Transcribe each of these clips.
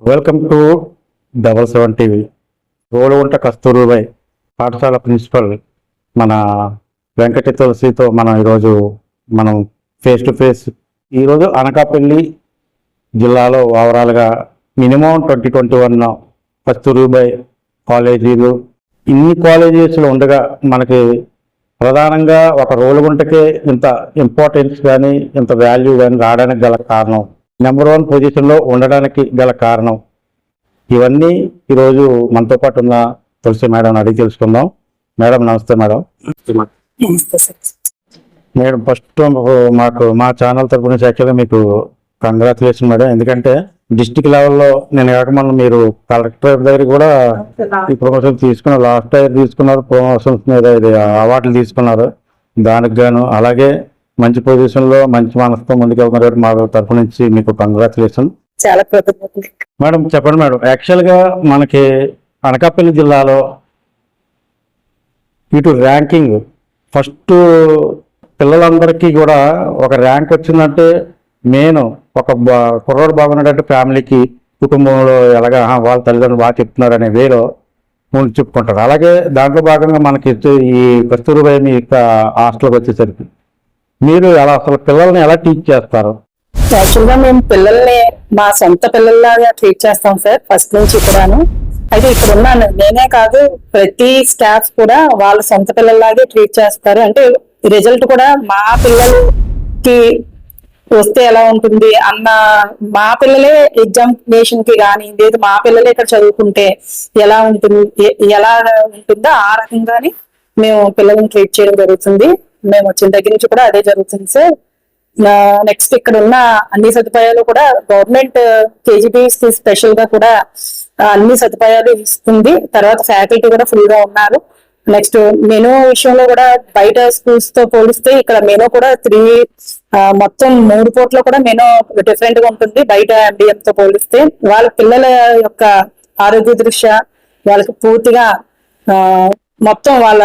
Welcome to 77 TV. Rolugunta Kasturibai పాఠశాల principal మన వెంకట తులసితో మనం ఫేస్ టు ఫేస్. ఈరోజు అనకాపల్లి జిల్లాలో ఓవరాల్గా మినిమం 2021 కస్తూరిబాయ్ కాలేజీలు ఇన్ని కాలేజెస్లో ఉండగా మనకి ప్రధానంగా ఒక రోలుగుంటకే ఇంత ఇంపార్టెన్స్ కానీ ఇంత వాల్యూ కానీ రావడానికి గల కారణం, నెంబర్ 1 పొజిషన్లో ఉండడానికి గల కారణం, ఇవన్నీ ఈరోజు మనతో పాటు ఉన్న తులసి మేడం అడిగి తెలుసుకుందాం. మేడం నమస్తే. మేడం మేడం ఫస్ట్ మా ఛానల్ తరపు నుంచి యాక్చువల్గా మీకు కంగ్రాచులేషన్ మేడం. ఎందుకంటే డిస్టిక్ లెవెల్లో నేను కాకమన్నా మీరు కలెక్టర్ దగ్గర కూడా ఈ ప్రమోషన్ తీసుకున్నారు. లాస్ట్ ఇయర్ తీసుకున్నారు, ప్రమోషన్స్ మీద అవార్డులు తీసుకున్నారు. దానికి గాను అలాగే మంచి పొజిషన్ లో మంచి మనసుతో ముందుకెళ్తున్నారు. మా తరఫు నుంచి మీకు కంగ్రాచులేషన్. చాలా కృతజ్ఞతలు మేడం. చెప్పండి మేడం, యాక్చువల్ గా మనకి అనకాపల్లి జిల్లాలో ఇటు ర్యాంకింగ్ ఫస్ట్ పిల్లలందరికీ కూడా ఒక ర్యాంక్ వచ్చిందంటే మెయిన్ ఒక కుర్రోడు బాగున్నాడంటే ఫ్యామిలీకి కుటుంబంలో ఎలాగా వాళ్ళ తల్లిదండ్రులు బాగా చెప్తున్నారు అనే వేలో ముందు చెప్పుకుంటారు. అలాగే దాంట్లో భాగంగా మనకి ఈ కస్తూరిబాయ్ మీ హాస్టల్కి వచ్చేసరికి మీరు ఎలా అసలు పిల్లల్ని ఎలా టీచ్ చేస్తారు? యాక్చువల్గా మేము పిల్లల్ని మా సొంత పిల్లల్లాగా ట్రీట్ చేస్తాం సార్, ఫస్ట్ నుంచి కూడాను. అయితే ఇక్కడ ఉన్నాను నేనే కాదు, ప్రతి స్టాఫ్ కూడా వాళ్ళ సొంత పిల్లల్లాగే ట్రీట్ చేస్తారు. అంటే రిజల్ట్ కూడా మా పిల్లలకి వస్తే ఎలా ఉంటుంది అన్న, మా పిల్లలే ఎగ్జామినేషన్ కి కానీ లేదు మా పిల్లలే ఇక్కడ చదువుకుంటే ఎలా ఉంటుందో ఆ రకంగానే మేము పిల్లల్ని ట్రీట్ చేయడం జరుగుతుంది. మేము వచ్చిన దగ్గర నుంచి కూడా అదే జరుగుతుంది సార్. నెక్స్ట్ ఇక్కడ ఉన్న అన్ని సదుపాయాలు కూడా గవర్నమెంట్ కేజీబీఎస్ స్పెషల్ గా కూడా అన్ని సదుపాయాలు ఇస్తుంది. తర్వాత ఫ్యాకల్టీ కూడా ఫుల్ గా ఉన్నారు. నెక్స్ట్ మెనూ విషయంలో కూడా బయట స్కూల్స్ తో పోలిస్తే ఇక్కడ మెనూ కూడా మొత్తం 3 పూట్ల కూడా మెనూ డిఫరెంట్ గా ఉంటుంది బయట MDM తో పోలిస్తే. వాళ్ళ పిల్లల యొక్క ఆరోగ్య దృష్ట్యా వాళ్ళకి పూర్తిగా మొత్తం వాళ్ళ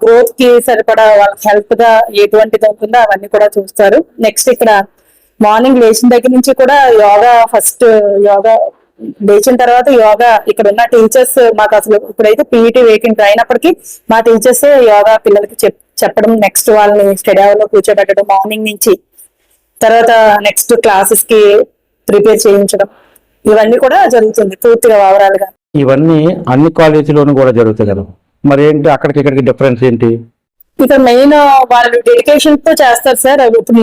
గ్రోత్ కి సరిపడా వాళ్ళ హెల్త్ గా ఎటువంటిది ఉంటుందో అవన్నీ కూడా చూస్తారు. నెక్స్ట్ ఇక్కడ మార్నింగ్ లేచిన దగ్గర నుంచి కూడా ఫస్ట్ యోగా లేచిన తర్వాత యోగా ఇక్కడ ఉన్న టీచర్స్ మాకు అసలు ఇప్పుడైతే పీఈటీ వేకెంట్ అయినప్పటికీ మా టీచర్స్ యోగా పిల్లలకి చెప్పడం, నెక్స్ట్ వాళ్ళని స్టడీ అవర్ లో కూర్చోబెట్టడం మార్నింగ్ నుంచి, తర్వాత నెక్స్ట్ క్లాసెస్ కి ప్రిపేర్ చేయించడం, ఇవన్నీ కూడా జరుగుతుంది పూర్తిగా ఓవరాల్ గా. ఇవన్నీ అన్ని కాలేజీలోనూ కూడా జరుగుతాయి కదా, మరి ఏంటి అక్కడికి ఇక్కడికి డిఫరెన్స్ ఏంటి? ఇక్కడ మెయిన్ వాళ్ళు డెడికేషన్ తో చేస్తారు సార్. ఇప్పుడు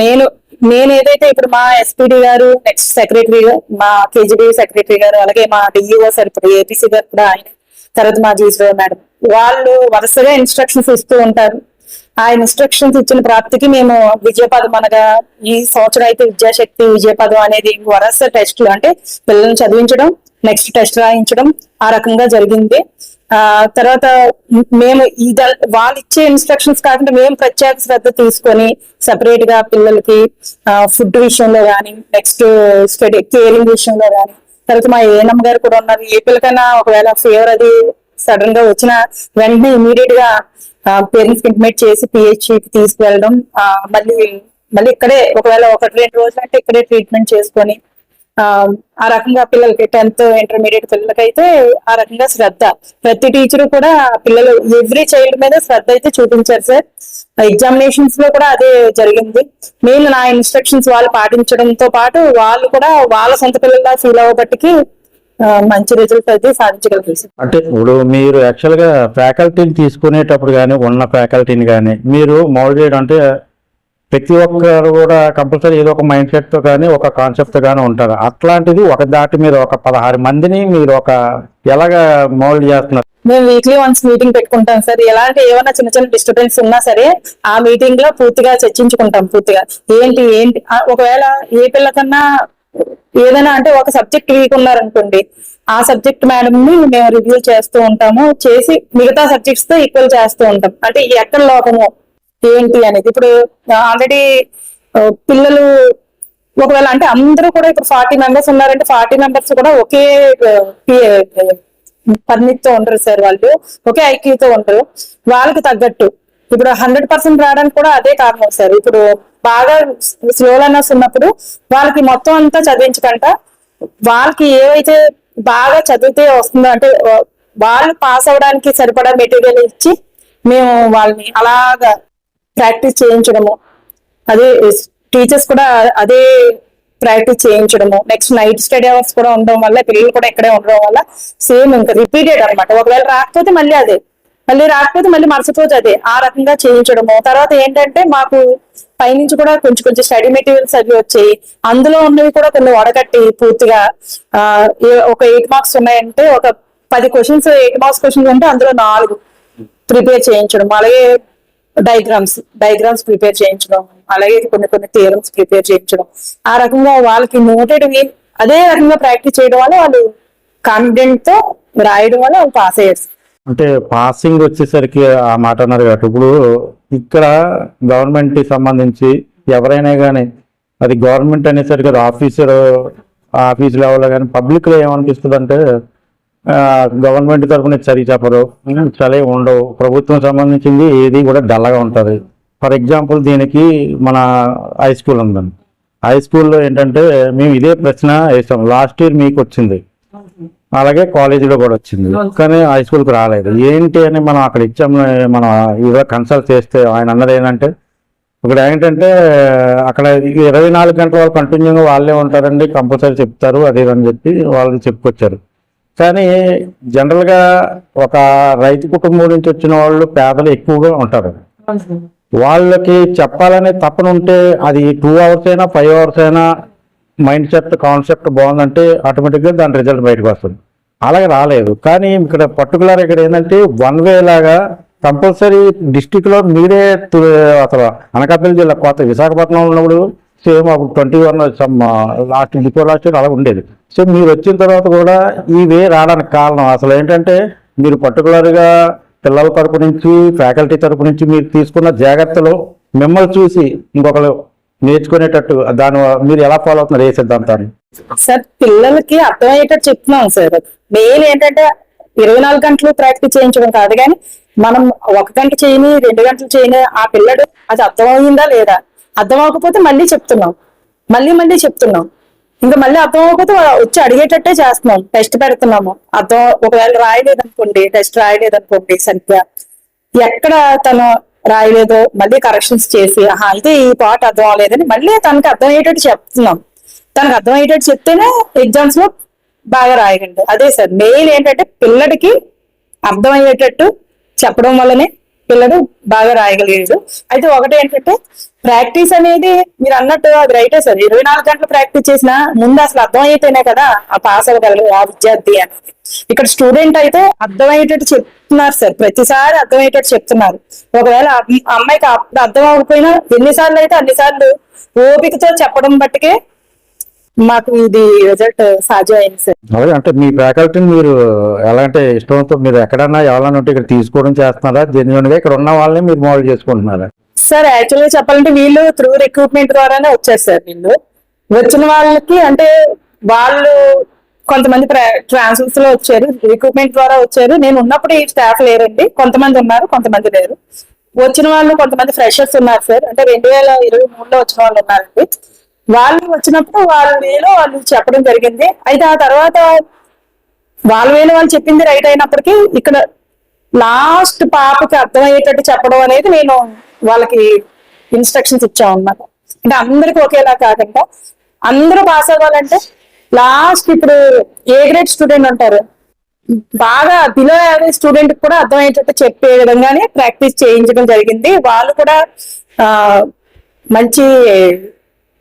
నేను ఏదైతే ఇప్పుడు మా ఎస్పీడీ గారు, నెక్స్ట్ సెక్రటరీ మా కేజీబీ సెక్రటరీ గారు, అలాగే మా డిఈఓ సార్ ఇప్పుడు ఏపీసీ గారు కూడా ఆయన, తర్వాత మా జీసీ మేడం, వాళ్ళు వరుసగా ఇన్స్ట్రక్షన్స్ ఇస్తూ ఉంటారు. ఆ ఇన్స్ట్రక్షన్స్ ఇచ్చిన ప్రాప్తికి మేము విజయపదం అనగా ఈ సంవత్సరం అయితే విద్యాశక్తి విజయపదం అనేది వరుస టెస్టులు అంటే పిల్లల్ని చదివించడం, నెక్స్ట్ టెస్ట్ రాయించడం ఆ రకంగా జరిగింది. తర్వాత మేము వాళ్ళు ఇచ్చే ఇన్స్ట్రక్షన్స్ కాకుండా మేము ప్రత్యేక శ్రద్ధ తీసుకొని సపరేట్ గా పిల్లలకి ఫుడ్ విషయంలో కానీ, నెక్స్ట్ స్టడీ కేరింగ్ విషయంలో కానీ, తర్వాత మా ఏఎన్ఎం గారు కూడా ఉన్నారు. ఏ పిల్లకైనా ఒకవేళ ఫీవర్ అది సడన్ గా వచ్చిన వెంటనే ఇమీడియట్ గా పేరెంట్స్ ఇంటిమేట్ చేసి పిహెచ్సికి తీసుకువెళ్ళడం, మళ్ళీ ఇక్కడే ఒకవేళ 1-2 రోజులు అంటే ఇక్కడే ట్రీట్మెంట్ చేసుకొని ఆ రకంగా పిల్లలకి 10th ఇంటర్మీడియట్ పిల్లలకైతే ఆ రకంగా శ్రద్ధ ప్రతి టీచరు కూడా పిల్లలు ఎవ్రీ చైల్డ్ మీద శ్రద్ధ అయితే చూపించారు సార్. ఎగ్జామినేషన్స్ లో కూడా అదే జరిగింది. మెయిన్ నా ఇన్స్ట్రక్షన్స్ వాళ్ళు పాటించడంతో పాటు వాళ్ళు కూడా వాళ్ళ సొంత పిల్లల్లా ఫీల్ అవ్వబట్టికి మంచి రిజల్ట్ అయితే సాధించగలిగారు సార్. అంటే ఇప్పుడు మీరు యాక్చువల్ గా ఫ్యాకల్టీని తీసుకునేటప్పుడు కానీ ఉన్న ఫ్యాకల్టీని కానీ మీరు మౌల్డ్ చేయడం అంటే ప్రతి ఒక్కరు కూడా కంపల్సరీ ఏదో ఒక మైండ్ సెట్ తో కానీ ఒక కాన్సెప్ట్ తో కానీ ఉంటారు. అట్లాంటిది ఒక దాటి మీరు ఒక 16 మందిని మీరు ఎలాగా మౌల్డ్ చేస్తున్నారు? మేము వీక్లీ వన్స్ మీటింగ్ పెట్టుకుంటాం సార్. ఎలాంటి ఏమైనా చిన్న చిన్న డిస్టర్బెన్స్ ఉన్నా సరే ఆ మీటింగ్ లో పూర్తిగా చర్చించుకుంటాం. పూర్తిగా ఏంటి ఒకవేళ ఏ పిల్లకన్నా ఏదైనా అంటే ఒక సబ్జెక్ట్ వీక్ ఉన్నారనుకోండి, ఆ సబ్జెక్ట్ మేడం ని మేము రివ్యూ చేస్తూ ఉంటాము, చేసి మిగతా సబ్జెక్ట్స్ తో ఈక్వల్ చేస్తూ ఉంటాం. అంటే ఎక్కడ లోపము ఏంటి అనేది. ఇప్పుడు ఆల్రెడీ పిల్లలు ఒకవేళ అంటే అందరూ కూడా ఇప్పుడు 40 మెంబర్స్ ఉన్నారంటే 40 మెంబర్స్ కూడా ఒకే పరిమితితో ఉండరు సార్. వాళ్ళు ఒకే ఐక్యూతో ఉండరు. వాళ్ళకి తగ్గట్టు ఇప్పుడు 100% రావడానికి కూడా అదే కారణం సార్. ఇప్పుడు బాగా స్లో లర్నర్స్ ఉన్నప్పుడు వాళ్ళకి మొత్తం అంతా చదివించకంట వాళ్ళకి ఏవైతే బాగా చదివితే వస్తుందో అంటే వాళ్ళు పాస్ అవడానికి సరిపడా మెటీరియల్ ఇచ్చి మేము వాళ్ళని అలాగా ప్రాక్టీస్ చేయించడము, అదే టీచర్స్ కూడా అదే ప్రాక్టీస్ చేయించడము, నెక్స్ట్ నైట్ స్టడీ అవర్స్ కూడా ఉండడం వల్ల పిల్లలు కూడా ఇక్కడే ఉండడం వల్ల సేమ్ ఇంకా రిపీటెడ్ అనమాట. ఒకవేళ రాకపోతే మళ్ళీ అదే, మళ్ళీ రాకపోతే మళ్ళీ మరుసటి రోజు అదే, ఆ రకంగా చేయించడము. తర్వాత ఏంటంటే మాకు పైనుంచి కూడా కొంచెం కొంచెం స్టడీ మెటీరియల్స్ అవి వచ్చాయి. అందులో ఉన్నవి కూడా కొన్ని వడగట్టి పూర్తిగా ఒక 8 మార్క్స్ ఉన్నాయంటే ఒక 10 క్వశ్చన్స్ 8 మార్క్స్ క్వశ్చన్స్ అంటే అందులో 4 ప్రిపేర్ చేయించడం, అలాగే డయాగ్రామ్స్ ప్రిపేర్ చేయించడం, అలాగే కొన్ని కొన్ని థియరమ్స్ ప్రిపేర్ చేయించడం. ఆ రకంగా వాళ్ళకి నోటెడ్ అదే రకంగా ప్రాక్టీస్ చేయడం వల్ల వాళ్ళు కాన్ఫిడెంట్ తో రాయడం వల్ల వాళ్ళు పాస్ అయ్యారు. అంటే పాసింగ్ వచ్చేసరికి ఆ మాట అన్నారు కాబట్టి ఇప్పుడు ఇక్కడ గవర్నమెంట్ కి సంబంధించి ఎవరైనా కానీ అది గవర్నమెంట్ అనేసరికి అది ఆఫీస్ లెవెల్లో కానీ పబ్లిక్ లో ఏమనిపిస్తుంది అంటే గవర్నమెంట్ తరఫున చదివి చెప్పరు, చదివి ఉండవు, ప్రభుత్వం సంబంధించింది ఏది కూడా డల్లగా ఉంటుంది. ఫర్ ఎగ్జాంపుల్ దీనికి మన హై స్కూల్ ఉందండి. హై స్కూల్లో ఏంటంటే మేము ఇదే ప్రశ్న వేసాం, లాస్ట్ ఇయర్ మీకు వచ్చింది, అలాగే కాలేజీలో కూడా వచ్చింది, కానీ హై స్కూల్కి రాలేదు. ఏంటి అని మనం అక్కడ ఇచ్చాము, మనం ఇదో కన్సల్ట్ చేస్తే ఆయన అన్నది ఏంటంటే ఇక్కడ ఏంటంటే అక్కడ 24 గంటల వాళ్ళు కంటిన్యూగా వాళ్ళే ఉంటారండి, కంపల్సరీ చెప్తారు అది అని చెప్పి వాళ్ళకి చెప్పుకొచ్చారు. కానీ జనరల్గా ఒక రైతు కుటుంబం నుంచి వచ్చిన వాళ్ళు పేదలు ఎక్కువగా ఉంటారు. వాళ్ళకి చెప్పాలనే తపన ఉంటే అది 2 అవర్స్ అయినా 5 అవర్స్ అయినా మైండ్ సెట్ కాన్సెప్ట్ బాగుందంటే ఆటోమేటిక్గా దాని రిజల్ట్ బయటకు వస్తుంది. అలాగే రాలేదు. కానీ ఇక్కడ పర్టికులర్ ఇక్కడ ఏంటంటే 1 వే లాగా కంపల్సరీ డిస్టిక్లో మీరే అసలు అనకాపల్లి జిల్లా కొత్త విశాఖపట్నంలో ఉన్నప్పుడు సేమ్ అప్పుడు 21 లాస్ట్ ఇయర్ అలా ఉండేది. సో మీరు వచ్చిన తర్వాత కూడా ఈ వే రావడానికి కారణం అసలు ఏంటంటే మీరు పర్టికులర్గా పిల్లల తరపు నుంచి ఫ్యాకల్టీ తరపు నుంచి మీరు తీసుకున్న జాగ్రత్తలు మిమ్మల్ని చూసి ఇంకొకరు నేర్చుకునేటట్టు దాని మీరు ఎలా ఫాలో అవుతున్నారు ఏ సిద్ధాంతాన్ని? సార్ పిల్లలకి అర్థమయ్యేటట్టు చెప్తున్నాం సార్. మెయిన్ ఏంటంటే 24 గంటలు ప్రాక్టీస్ చేయించడం కాదు, కానీ మనం 1 గంట చేయని 2 గంటలు చేయని ఆ పిల్లడు అది అర్థమవుతుందా లేదా, అర్థం అవ్వకపోతే మళ్ళీ చెప్తున్నాం, మళ్ళీ చెప్తున్నాం, ఇంకా మళ్ళీ అర్థం అవ్వకపోతే వచ్చి అడిగేటట్టే చేస్తున్నాం, టెస్ట్ పెడుతున్నాము. అర్థం ఒకవేళ రాయలేదనుకోండి, టెస్ట్ రాయలేదనుకోండి సరిగ్గా, ఎక్కడ తను రాయలేదో మళ్ళీ కరెక్షన్స్ చేసి అయితే ఈ పార్ట్ అర్థం అవ్వలేదని మళ్ళీ తనకి అర్థమయ్యేటట్టు చెప్తున్నాం. తనకు అర్థమయ్యేటట్టు చెప్తేనే ఎగ్జామ్స్ లో బాగా రాయగలడు. అదే సార్ మెయిన్ ఏంటంటే పిల్లడికి అర్థమయ్యేటట్టు చెప్పడం వల్లనే పిల్లడు బాగా రాయగలిగాడు. అయితే ఒకటి ఏంటంటే ప్రాక్టీస్ అనేది మీరు అన్నట్టు అది రైటే సార్. 24 గంటలు ప్రాక్టీస్ చేసినా ముందు అసలు అర్థం అయితేనే కదా ఆ పాస్ అవ్వగలరు ఆ విద్యార్థి అనేది. ఇక్కడ స్టూడెంట్ అయితే అర్థమయ్యేటట్టు చెప్తున్నారు సార్, ప్రతిసారి అర్థమయ్యేటట్టు చెప్తున్నారు. ఒకవేళ అమ్మాయికి అప్పుడు అర్థం అవ్వకపోయినా ఎన్నిసార్లు అయితే అన్నిసార్లు ఓపికతో చెప్పడం బట్టికే మాకు ఇది రిజల్ట్ సాధ్యమైంది సార్. అదే అంటే మీ ఫ్యాకల్టీని మీరు ఎలా అంటే ఇష్టంతో మీరు ఎక్కడన్నా ఎవరైనా ఉంటే ఇక్కడ తీసుకోవడం చేస్తున్నారా, జెన్యున్ గా ఇక్కడ ఉన్న వాళ్ళని మీరు మోడల్ చేసుకుంటున్నారా? సార్ యాక్చువల్గా చెప్పాలంటే వీళ్ళు త్రూ రిక్రూట్మెంట్ ద్వారానే వచ్చారు సార్. వీళ్ళు వచ్చిన వాళ్ళకి అంటే వాళ్ళు కొంతమంది ట్రాన్స్ఫర్స్ లో వచ్చారు, రిక్రూట్మెంట్ ద్వారా వచ్చారు. నేను ఉన్నప్పుడు ఈ స్టాఫ్ లేరండి, కొంతమంది ఉన్నారు కొంతమంది లేరు. వచ్చిన వాళ్ళు కొంతమంది ఫ్రెషర్స్ ఉన్నారు సార్, అంటే 2023లో వచ్చిన వాళ్ళు ఉన్నారండి. వాళ్ళు వచ్చినప్పుడు వాళ్ళ వేలో వాళ్ళు చెప్పడం జరిగింది. అయితే ఆ తర్వాత వాళ్ళ వేలో వాళ్ళు చెప్పింది రైట్ అయినప్పటికీ ఇక్కడ లాస్ట్ పాపకి అర్థమయ్యేటట్టు చెప్పడం అనేది నేను వాళ్ళకి ఇన్స్ట్రక్షన్స్ ఇచ్చాం అన్నమాట. అంటే అందరికి ఒకేలా కాకుండా అందరూ పాస్ అవ్వాలంటే లాస్ట్ ఇప్పుడు ఏ గ్రేడ్ స్టూడెంట్ ఉంటారు, బాగా బిలో యావరేజ్ స్టూడెంట్ కూడా అర్థమయ్యేటట్టు చెప్పే విధంగానే ప్రాక్టీస్ చేయించడం జరిగింది. వాళ్ళు కూడా మంచి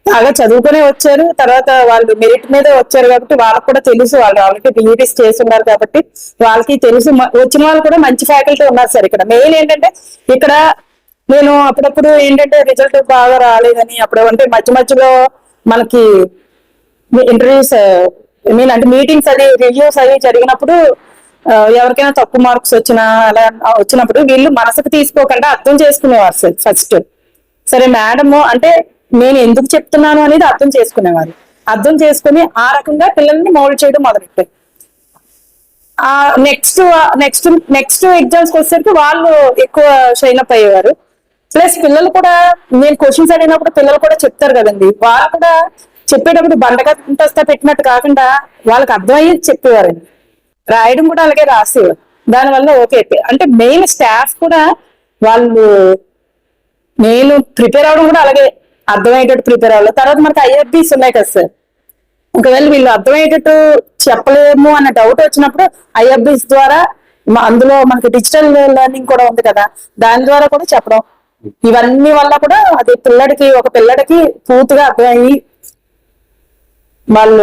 బాగా చదువుకునే వచ్చారు. తర్వాత వాళ్ళు మెరిట్ మీద వచ్చారు కాబట్టి వాళ్ళకి కూడా తెలుసు, వాళ్ళు ఆల్రెడీ బిఈడీస్ చేస్తున్నారు కాబట్టి వాళ్ళకి తెలుసు. వచ్చిన వాళ్ళు కూడా మంచి ఫ్యాకల్టీ ఉన్నారు సార్. ఇక్కడ మెయిన్ ఏంటంటే ఇక్కడ నేను అప్పుడప్పుడు ఏంటంటే రిజల్ట్ బాగా రాలేదని అప్పుడు అంటే మధ్యలో మనకి ఇంటర్వ్యూస్ అంటే మీటింగ్స్ అది రివ్యూస్ అవి జరిగినప్పుడు ఎవరికైనా తక్కువ మార్క్స్ వచ్చినా అలా వచ్చినప్పుడు వీళ్ళు మనసుకు తీసుకోకుండా అర్థం చేసుకునేవారు సార్. ఫస్ట్ సరే మేడము అంటే నేను ఎందుకు చెప్తున్నాను అనేది అర్థం చేసుకునేవారు. అర్థం చేసుకుని ఆ రకంగా పిల్లల్ని మౌల్డ్ చేయడం మొదలెట్టారు. నెక్స్ట్ ఎగ్జామ్స్ వచ్చేసరికి వాళ్ళు ఎక్కువ షైన్ అప్ అయ్యేవారు. ప్లస్ పిల్లలు కూడా నేను క్వశ్చన్స్ అడిగినప్పుడు పిల్లలు కూడా చెప్తారు కదండి, వాళ్ళు కూడా చెప్పేటప్పుడు బండగా ఇంటొస్తా పెట్టినట్టు కాకుండా వాళ్ళకి అర్థమయ్యి చెప్పేవారండి. రాయడం కూడా అలాగే రాసేవారు. దానివల్ల ఓకే. అంటే మెయిన్ స్టాఫ్ కూడా వాళ్ళు నేను ప్రిపేర్ అవ్వడం కూడా అలాగే అర్థమయ్యేటట్టు ప్రిపేర్ అవ్వాలి. తర్వాత మనకి ఐఎఫ్బీస్ ఉన్నాయి కదా సార్, ఒకవేళ వీళ్ళు అర్థమయ్యేటట్టు చెప్పలేము అన్న డౌట్ వచ్చినప్పుడు ఐఎఫ్బీస్ ద్వారా అందులో మనకి డిజిటల్ లెర్నింగ్ కూడా ఉంది కదా, దాని ద్వారా కూడా చెప్పడం, ఇవన్నీ వల్ల కూడా అది ఒక పిల్లడికి పూర్తిగా అర్థమయ్యి వాళ్ళ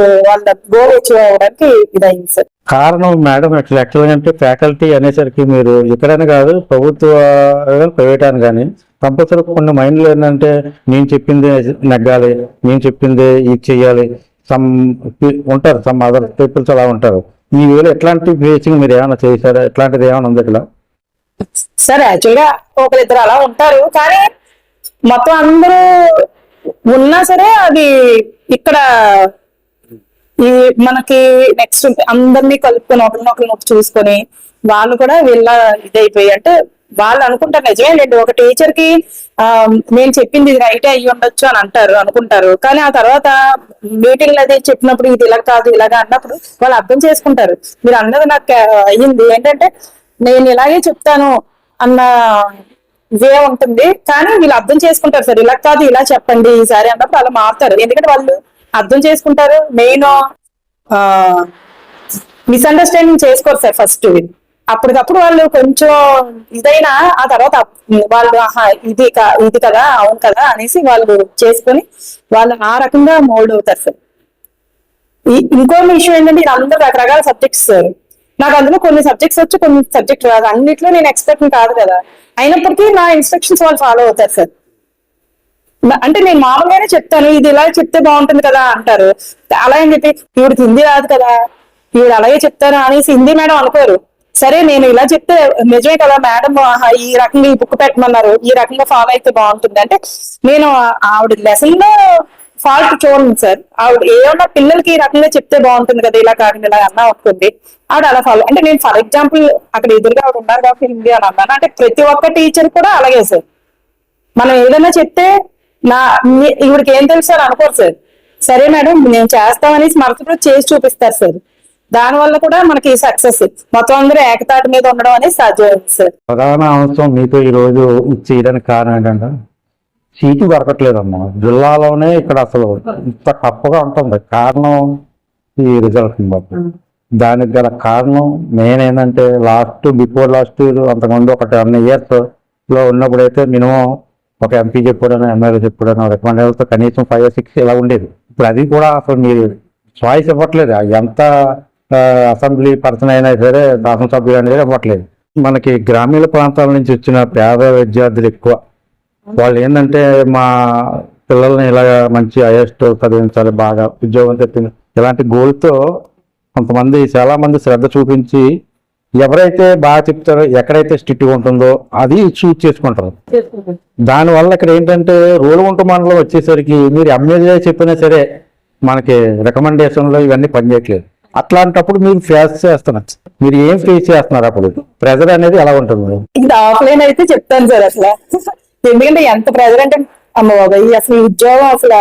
గోల్ అచీవ్ అవ్వడానికి ఇదైంది సార్. కారణం మేడం యాక్చువల్గా అంటే ఫ్యాకల్టీ అనేసరికి మీరు ఎక్కడైనా కాదు, ప్రైవేట్ అని కానీ కంపల్సరీ కొన్ని మైండ్లో ఏంటంటే నేను చెప్పింది నెగ్గాలి, నేను చెప్పింది ఇది చెయ్యాలి, ఉంటారు సమ్ అదర్ పీపుల్స్ అలా ఉంటారు. ఈ వేళ ఎట్లాంటి ఫేసింగ్ మీరు ఏమైనా చేశారా? ఎట్లాంటిది ఏమైనా ఉంది ఇక్కడ? సార్ యాక్చువల్గా ఒకరిద్దరు అలా ఉంటారు, కానీ మొత్తం అందరూ ఉన్నా సరే అది ఇక్కడ ఈ మనకి నెక్స్ట్ అందరినీ కలుపుకొని ఒకరినొకరు చూసుకొని వాళ్ళు కూడా వీళ్ళ ఇదైపోయి అంటే వాళ్ళు అనుకుంటారు నిజమే లేదు, ఒక టీచర్ కి నేను చెప్పింది ఇది రైట్ అయ్యి ఉండొచ్చు అని అనుకుంటారు, కానీ ఆ తర్వాత మీటింగ్ అది చెప్పినప్పుడు ఇది ఇలా కాదు ఇలాగా అన్నప్పుడు వాళ్ళు అర్థం చేసుకుంటారు. మీరు అన్నది నాకు అయ్యింది ఏంటంటే నేను ఇలాగే చెప్తాను అన్న వే ఉంటుంది, కానీ వీళ్ళు అర్థం చేసుకుంటారు సార్, ఇలా కాదు ఇలా చెప్పండి ఈసారి అన్నప్పుడు అలా మారుతారు. ఎందుకంటే వాళ్ళు అర్థం చేసుకుంటారు. మెయిన్ మిస్అండర్స్టాండింగ్ చేసుకోరు సార్ ఫస్ట్. అప్పటికప్పుడు వాళ్ళు కొంచెం ఇదైనా ఆ తర్వాత వాళ్ళు ఇది కదా అవును కదా అనేసి వాళ్ళు చేసుకొని వాళ్ళు ఆ రకంగా మోల్డ్ అవుతారు సార్. ఇంకో విషయం ఏంటంటే ఇది అందరూ రకరకాల సబ్జెక్ట్స్ సార్, నాకు అందులో కొన్ని సబ్జెక్ట్స్ వచ్చి కొన్ని సబ్జెక్ట్ రాదు, అన్నిట్లో నేను ఎక్స్పర్ట్ కాదు కదా, అయినప్పటికీ నా ఇన్స్ట్రక్షన్స్ వాళ్ళు ఫాలో అవుతారు సార్. అంటే నేను మామూలుగానే చెప్తాను ఇది ఇలా చెప్తే బాగుంటుంది కదా అంటారు, అలా అని చెప్పి ఈవిడికి హిందీ రాదు కదా ఈవిడ అలాగే చెప్తారు అనేసి హిందీ మేడం అనుకోరు. సరే నేను ఇలా చెప్తే నిజమే కదా మేడం, ఈ రకంగా ఈ బుక్ పెట్టమన్నారు ఈ రకంగా ఫాలో అయితే బాగుంటుంది అంటే నేను ఆవిడ లెసన్ లో ఫాల్ట్ చూడండి సార్, ఆవిడ ఏమన్నా పిల్లలకి ఈ రకంగా చెప్తే బాగుంటుంది కదా ఇలా కాకుండా ఇలా అన్నా ఉంటుంది ఆవిడ అలా ఫాలో. అంటే నేను ఫర్ ఎగ్జాంపుల్ అక్కడ ఎదురుగా ఆవిడ ఉన్నారు కాబట్టి హిందీ అని అన్నాను, అంటే ప్రతి ఒక్క టీచర్ కూడా అలాగే సార్, మనం ఏదైనా చెప్తే ఈవిడికి ఏం తెలుసు సార్ అనుకోరు సార్, సరే మేడం నేను చేస్తామనేసి మరొకటి చేసి చూపిస్తారు సార్. దానివల్ల కూడా మనకి సక్సెస్ మొత్తం అందరూ ఏకతాటి మీద ఉండడం అనేది సాధ్యమైంది సార్. ప్రధాన అంశం మీకు ఈ రోజు చేయడానికి కారణం ఏంటంటే సీటు దొరకట్లేదమ్మా జిల్లాలోనే, ఇక్కడ అసలు ఇంత తప్పుగా ఉంటుంది. కారణం ఈ రిజల్ట్ బట్టి. దానికి గల కారణం మెయిన్ ఏంటంటే బిఫోర్ లాస్ట్ ఇయర్ అంతకుముందు ఒక 10 years లో ఉన్నప్పుడైతే మినిమం ఒక ఎంపీ చెప్పాడనో ఎమ్మెల్యే చెప్పాడనో రికమెండేషన్తో కనీసం 5 or 6 ఇలా ఉండేది. ఇప్పుడు అది కూడా అసలు మీరు చాయిస్ ఇవ్వట్లేదు, ఎంత అసెంబ్లీ పర్సన్ అయినా సరే శాసనసభ్యులు అనేది ఇవ్వట్లేదు. మనకి గ్రామీణ ప్రాంతాల నుంచి వచ్చిన పేద విద్యార్థులు ఎక్కువ, వాళ్ళు ఏంటంటే మా పిల్లల్ని ఇలాగ మంచి హైయెస్ట్ చదివించాలి, బాగా ఉద్యోగం తెప్పింది, ఇలాంటి గోల్తో కొంతమంది చాలా మంది శ్రద్ధ చూపించి ఎవరైతే బాగా చెప్తారో ఎక్కడైతే స్ట్రిక్ట్గా ఉంటుందో అది చూజ్ చేసుకుంటారు. దానివల్ల ఇక్కడ ఏంటంటే రోలుగుంట మండలం వచ్చేసరికి మీరు ఎమ్మెల్యే చెప్పినా సరే మనకి రికమెండేషన్లో ఇవన్నీ పనిచేయట్లేదు. అట్లాంటప్పుడు మీరు ఫేస్ చేస్తున్నారు, మీరు ఏం ఫేస్ చేస్తున్నారు? అప్పుడు ప్రెజర్ అనేది ఎలా ఉంటుంది? ఇంకా ఆఫ్లైన్ అయితే చెప్తాను సార్ అసలు, ఎందుకంటే ఎంత ప్రెజర్ అంటే అమ్మ బాబాయ్ అసలు ఉద్యోగం అసలు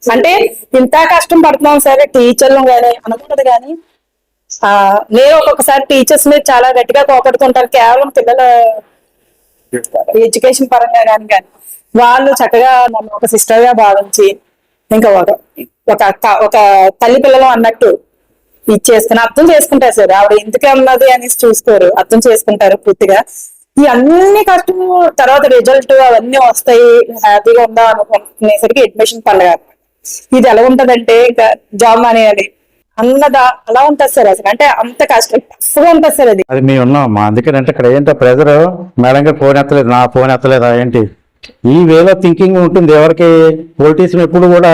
అంటే ఇంత కష్టం పడుతున్నాం సరే టీచర్లు కానీ అనుకుంటది, కానీ నేను ఒక్కొక్కసారి టీచర్స్ మీద చాలా గట్టిగా కోపడుతుంటారు, కేవలం పిల్లల ఎడ్యుకేషన్ పరంగా కానీ వాళ్ళు చక్కగా నన్ను ఒక సిస్టర్ గా భావించి ఇంకా ఒక తల్లి పిల్లలు అన్నట్టు ఇచ్చేసుకుని అర్థం చేసుకుంటారు సార్. ఆవిడ ఎందుకు అన్నది అనేసి చూసుకోరు, అర్థం చేసుకుంటారు పూర్తిగా. ఈ అన్ని కష్టము తర్వాత రిజల్ట్ అవన్నీ వస్తాయి, హ్యాపీగా ఉందా అనుకునేసరికి అడ్మిషన్ పండుగ ఇది ఎలా ఉంటదంటే ఇంకా జాబ్ అనేది అలా ఉంటుంది సార్. అసలు అంటే అంత కష్టం టఫ్గా ఉంటుంది సార్. అది మేము ఉన్నామమ్మా, అందుకేనంటే ఇక్కడ ఏంటో ప్రెజర్ మేడం గారు ఫోన్ ఎత్తలేదు, నా ఫోన్ ఎత్తలేదా ఏంటి, ఈ వేలో థింకింగ్ ఉంటుంది. ఎవరికి పొలిటీషియన్ ఎప్పుడు కూడా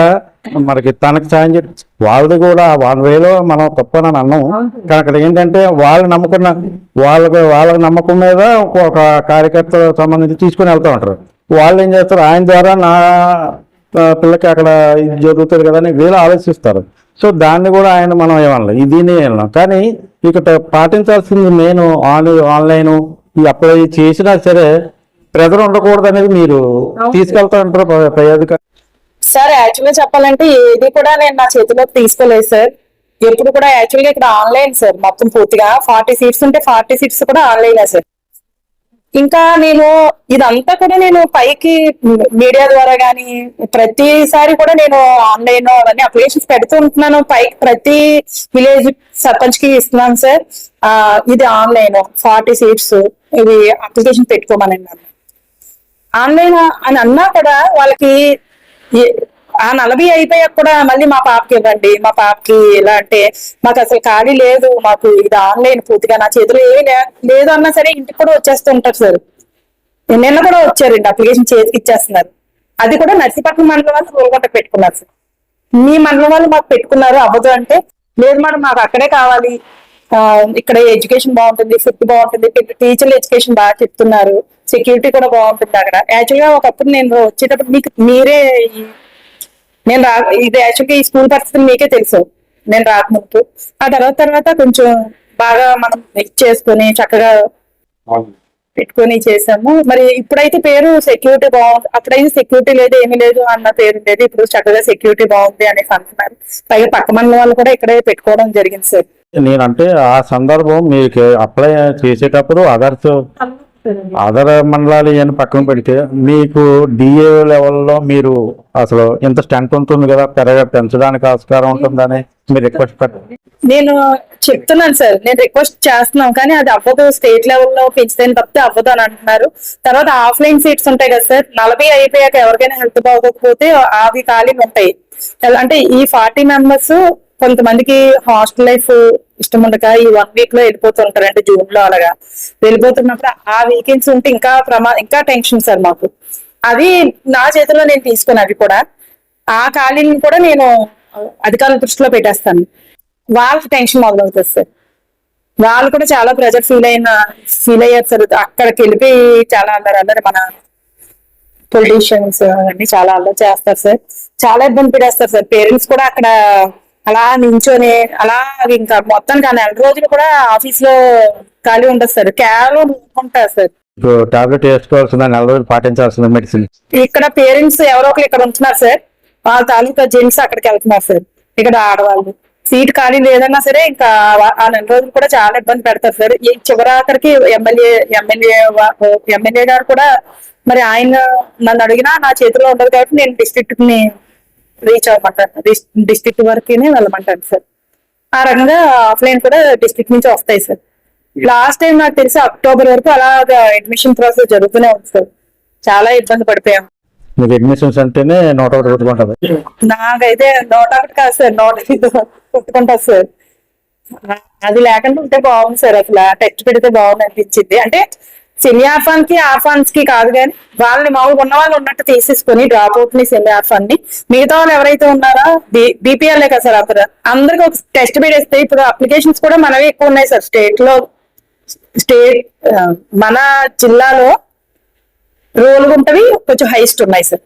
మనకి తనకు సాయం చేయడం వాళ్ళది కూడా వాళ్ళ వేలో మనం తప్పని అన్నాం, కానీ అక్కడ ఏంటంటే వాళ్ళకి నమ్మకం మీద ఒక కార్యకర్త సంబంధించి తీసుకుని వెళ్తూ ఉంటారు. వాళ్ళు ఏం చేస్తారు, ఆయన ద్వారా నా పిల్లకి అక్కడ ఇది జరుగుతుంది కదా అని వీళ్ళు ఆలోచిస్తారు. సో దాన్ని కూడా ఆయన మనం ఏమన్నా దీన్ని వెళ్ళాం, కానీ ఇక్కడ పాటించాల్సింది మెయిన్ ఆన్లైన్ ఈ అప్లై చేసినా సరే ప్రెజర్ ఉండకూడదు అనేది మీరు తీసుకెళ్తా ఉంటారు పై అధికారి. సార్ యాక్చువల్గా చెప్పాలంటే ఏది కూడా నేను నా చేతిలోకి తీసుకోలేదు సార్. ఎప్పుడు కూడా యాక్చువల్గా ఇక్కడ ఆన్లైన్ సార్, మొత్తం పూర్తిగా 40 సీట్స్ ఉంటే 40 సీట్స్ కూడా ఆన్లైన్ సార్. ఇంకా నేను ఇదంతా కూడా నేను పైకి మీడియా ద్వారా గానీ ప్రతిసారి కూడా నేను ఆన్లైన్ అవన్నీ అప్లికేషన్స్ పెడుతూ ఉంటున్నాను. పైకి ప్రతి విలేజ్ సర్పంచ్ కి ఇస్తున్నాను సార్. ఇది ఆన్లైన్ 40 సీట్స్ ఇది అప్లికేషన్ పెట్టుకోమనండి అన్న. ఆన్లైన్ అని అన్నా కూడా వాళ్ళకి ఆ 40 అయిపోయాక కూడా మళ్ళీ మా పాపకి ఇవ్వండి, మా పాపకి ఇలా అంటే మాకు అసలు ఖాళీ లేదు, మాకు ఇది ఆన్లైన్ పూర్తిగా నా చేతిలో ఏమీ లేదు అన్నా సరే ఇంటికి కూడా వచ్చేస్తూ ఉంటారు సార్. నిన్న కూడా వచ్చారండి, అప్లికేషన్ చేతికి ఇచ్చేస్తున్నారు. అది కూడా నర్సీపట్నం మండలం వాళ్ళు గోల్కొండ పెట్టుకున్నారు సార్. మీ మండలం వాళ్ళు మాకు పెట్టుకున్నారు అవ్వదు అంటే, లేదు మేడం మాకు అక్కడే కావాలి, ఇక్కడ ఎడ్యుకేషన్ బాగుంటుంది, ఫుడ్ బాగుంటుంది, టీచర్లు ఎడ్యుకేషన్ బాగా చెప్తున్నారు, సెక్యూరిటీ కూడా బాగుంటుంది అక్కడ. యాక్చువల్గా ఒకప్పుడు నేను వచ్చేటప్పుడు మీకు మీరే నేను ఇది యాక్చువల్గా ఈ స్కూల్ పరిస్థితులు మీకే తెలుసు నేను రాకముందు. ఆ తర్వాత కొంచెం బాగా మనం చేసుకొని చక్కగా పెట్టుకొని చేసాము. మరి ఇప్పుడైతే పేరు సెక్యూరిటీ బాగుంది, అప్పుడైతే సెక్యూరిటీ లేదు ఏమీ లేదు అన్న పేరు లేదు, ఇప్పుడు చక్కగా సెక్యూరిటీ బాగుంది అనేసి అంటున్నారు. పైగా పక్క మండలం వాళ్ళు కూడా ఇక్కడే పెట్టుకోవడం జరిగింది సార్. నేనంటే ఆ సందర్భం మీకు అప్లై చేసేటప్పుడు అదర్ మండలాలు అని పక్కన పెడితే మీకు డిఏ లెవెల్లో మీరు అసలు ఎంత స్ట్రెంత్ ఉంటుంది కదా, పెంచడానికి ఆస్కారం ఉంటుందని మీరు రిక్వెస్ట్ పెట్టండి. నేను చెప్తున్నాను సార్, నేను రిక్వెస్ట్ చేస్తున్నాం కానీ అది అవ్వదు, స్టేట్ లెవెల్లో పెంచితే తప్పితే అవ్వదు అని అంటున్నారు. తర్వాత ఆఫ్లైన్ సీట్స్ ఉంటాయి కదా సార్, 40 అయిపోయాక ఎవరికైనా హెల్త్ బాగోకపోతే అవి ఖాళీగా ఉంటాయి. అంటే ఈ 40 మెంబర్స్ కొంతమందికి హాస్టల్ లైఫ్ ఇష్టం ఉండక ఈ 1 వీక్ లో వెళ్ళిపోతుంటారు, అంటే జూన్ లో అలాగా వెళ్ళిపోతున్నప్పుడు ఆ వీకెండ్స్ ఉంటే ఇంకా టెన్షన్ సార్ మాకు. అది నా చేతిలో నేను తీసుకుని అవి కూడా ఆ ఖాళీని కూడా నేను అధికారుల దృష్టిలో పెట్టేస్తాను. వాళ్ళకి టెన్షన్ మొదలవుతుంది సార్. వాళ్ళు కూడా చాలా ప్రెజర్ ఫీల్ అయ్యారు సార్. అక్కడికి వెళ్ళిపోయి చాలా అందరు మన పొలిటీషియన్స్ అన్ని చాలా అల్లరి చేస్తారు సార్, చాలా ఇబ్బంది పెట్టేస్తారు సార్. పేరెంట్స్ కూడా అక్కడ అలా నించొని అలా ఇంకా మొత్తానికి 4 రోజులు కూడా ఆఫీస్ లో ఖాళీ ఉండదు సార్, కేవలం ఉంటారు సార్. టాబ్లెట్ వేసుకోవాల్సిన 4 రోజులు పాటించాల్సిన మెడిసిన్ ఇక్కడ పేరెంట్స్ ఎవరో ఒకరు ఇక్కడ ఉంటున్నారు సార్, వాళ్ళ తాలూకా జెంట్స్ అక్కడికి వెళ్తున్నారు సార్. ఇక్కడ ఆడవాళ్ళు సీట్ ఖాళీ లేదన్నా సరే ఇంకా ఆ 4 రోజులు కూడా చాలా ఇబ్బంది పెడతారు సార్. ఈ చివరాఖరికి ఎమ్మెల్యే గారు కూడా మరి ఆయన నన్ను అడిగినా నా చేతిలో ఉండదు కాబట్టి నేను డిస్ట్రిక్ట్ ని రీచ్ అవ్వమంటారు, డిస్ట్రిక్ట్ వరకునే వెళ్ళమంటారు సార్. ఆ రకంగా ఆఫ్లైన్ కూడా డిస్ట్రిక్ట్ నుంచి వస్తాయి సార్. లాస్ట్ టైం నాకు తెలిసి అక్టోబర్ వరకు అలాగా అడ్మిషన్ ప్రాసెస్ జరుగుతూనే ఉంది సార్. చాలా ఇబ్బంది పడిపోయాం. మీరు అడ్మిషన్స్ అంటేనే 101 కొట్టుకుంటుంది. నాకైతే 101 కాదు సార్, 105 కొట్టుకుంటా సార్. అది లేకుండా ఉంటే బాగుంది సార్, అసలు టెస్ట్ పెడితే బాగుంది అనిపించింది. అంటే సెమీ ఆర్ఫాన్ కి ఆర్ఫాన్స్ కి కాదు కానీ వాళ్ళని మామూలుగా ఉన్న వాళ్ళు ఉన్నట్టు తీసేసుకుని డ్రాప్ అవుట్ ని సెమీ ఆర్ఫాన్ ని మిగతా వాళ్ళు ఎవరైతే ఉన్నారో బీపీఎల్ఏ కదా సార్, అప్పుడు అందరికి ఒక టెస్ట్ పెడేస్తే ఇప్పుడు అప్లికేషన్స్ కూడా మనవి ఎక్కువ ఉన్నాయి సార్. మన జిల్లాలో రోలుగుంటవి కొంచెం హైయెస్ట్ ఉన్నాయి సార్,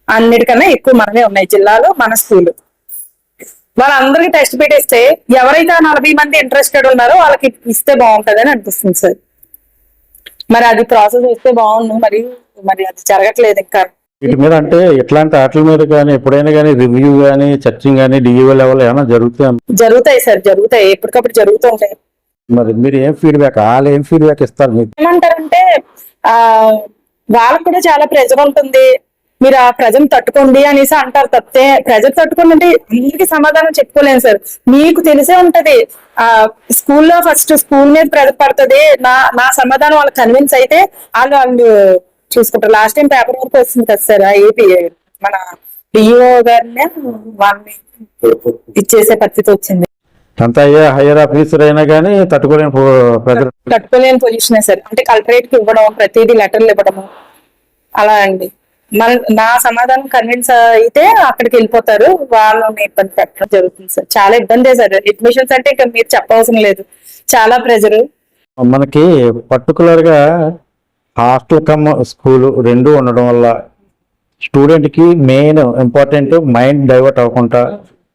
అన్నిటికన్నా ఎక్కువ మనమే ఉన్నాయి జిల్లాలో మన స్కూల్. వాళ్ళందరికీ టెస్ట్ పెట్టేస్తే ఎవరైతే 40 మంది ఇంట్రెస్టెడ్ ఉన్నారో వాళ్ళకి ఇస్తే బాగుంటది అని అనిపిస్తుంది సార్. మరి అది ప్రాసెస్ వస్తే బాగుండు, మరి అది జరగట్లేదు ఇంకా. వీటి మీద అంటే ఇట్లాంటి వాటి మీద కానీ ఎప్పుడైనా కానీ రివ్యూ కానీ చర్చింగ్ కానీ డిఈఓ లెవెల్ ఏమైనా జరుగుతాయి సార్, జరుగుతాయి, ఎప్పటికప్పుడు జరుగుతూ ఉంటాయి. మరి మీరు ఏం ఫీడ్బ్యాక్ వాళ్ళు ఏం ఫీడ్బ్యాక్ ఇస్తారు మీకు? ఏమంటారంటే వాళ్ళకు కూడా చాలా ప్రెజర్ ఉంటుంది, మీరు ఆ ప్రెజర్ తట్టుకోండి అనేసి అంటారు తప్పితే ప్రెజర్ తట్టుకోండి అంటే అందరికి సమాధానం చెప్పుకోలేను సార్. మీకు తెలిసే ఉంటది స్కూల్లో ఫస్ట్ స్కూల్ మీద ప్రెజర్ పడుతుంది, నా సమాధానం వాళ్ళకి కన్విన్స్ అయితే వాళ్ళు చూసుకుంటారు. లాస్ట్ టైం పేపర్ వర్క్ వస్తుంది కదా సార్, ఏపీ మన డిఓ గారిని వాళ్ళని ఇచ్చేసే పరిస్థితి వచ్చింది. అంత హైయర్ ఆఫీసర్ అయినా కానీ తట్టుకోలేని పొజిషన్ సార్. అంటే కలెక్టరేట్ కి ఇవ్వడం, ప్రతిదీ లెటర్లు ఇవ్వడము అలా అండి. నా సమాధానం కన్విన్స్ అయితే అక్కడికి వెళ్ళిపోతారు, వాళ్ళని ఇబ్బంది పెట్టడం జరుగుతుంది సార్. చాలా ఇబ్బందే సార్ అడ్మిషన్స్ అంటే ఇంకా మీరు చెప్పవసరం లేదు, చాలా ప్రెజర్. మనకి పర్టికులర్ గా హాస్టల్ కమ్ స్కూల్ 2 ఉండడం వల్ల స్టూడెంట్ కి మెయిన్ ఇంపార్టెంట్ మైండ్ డైవర్ట్ అవ్వకుండా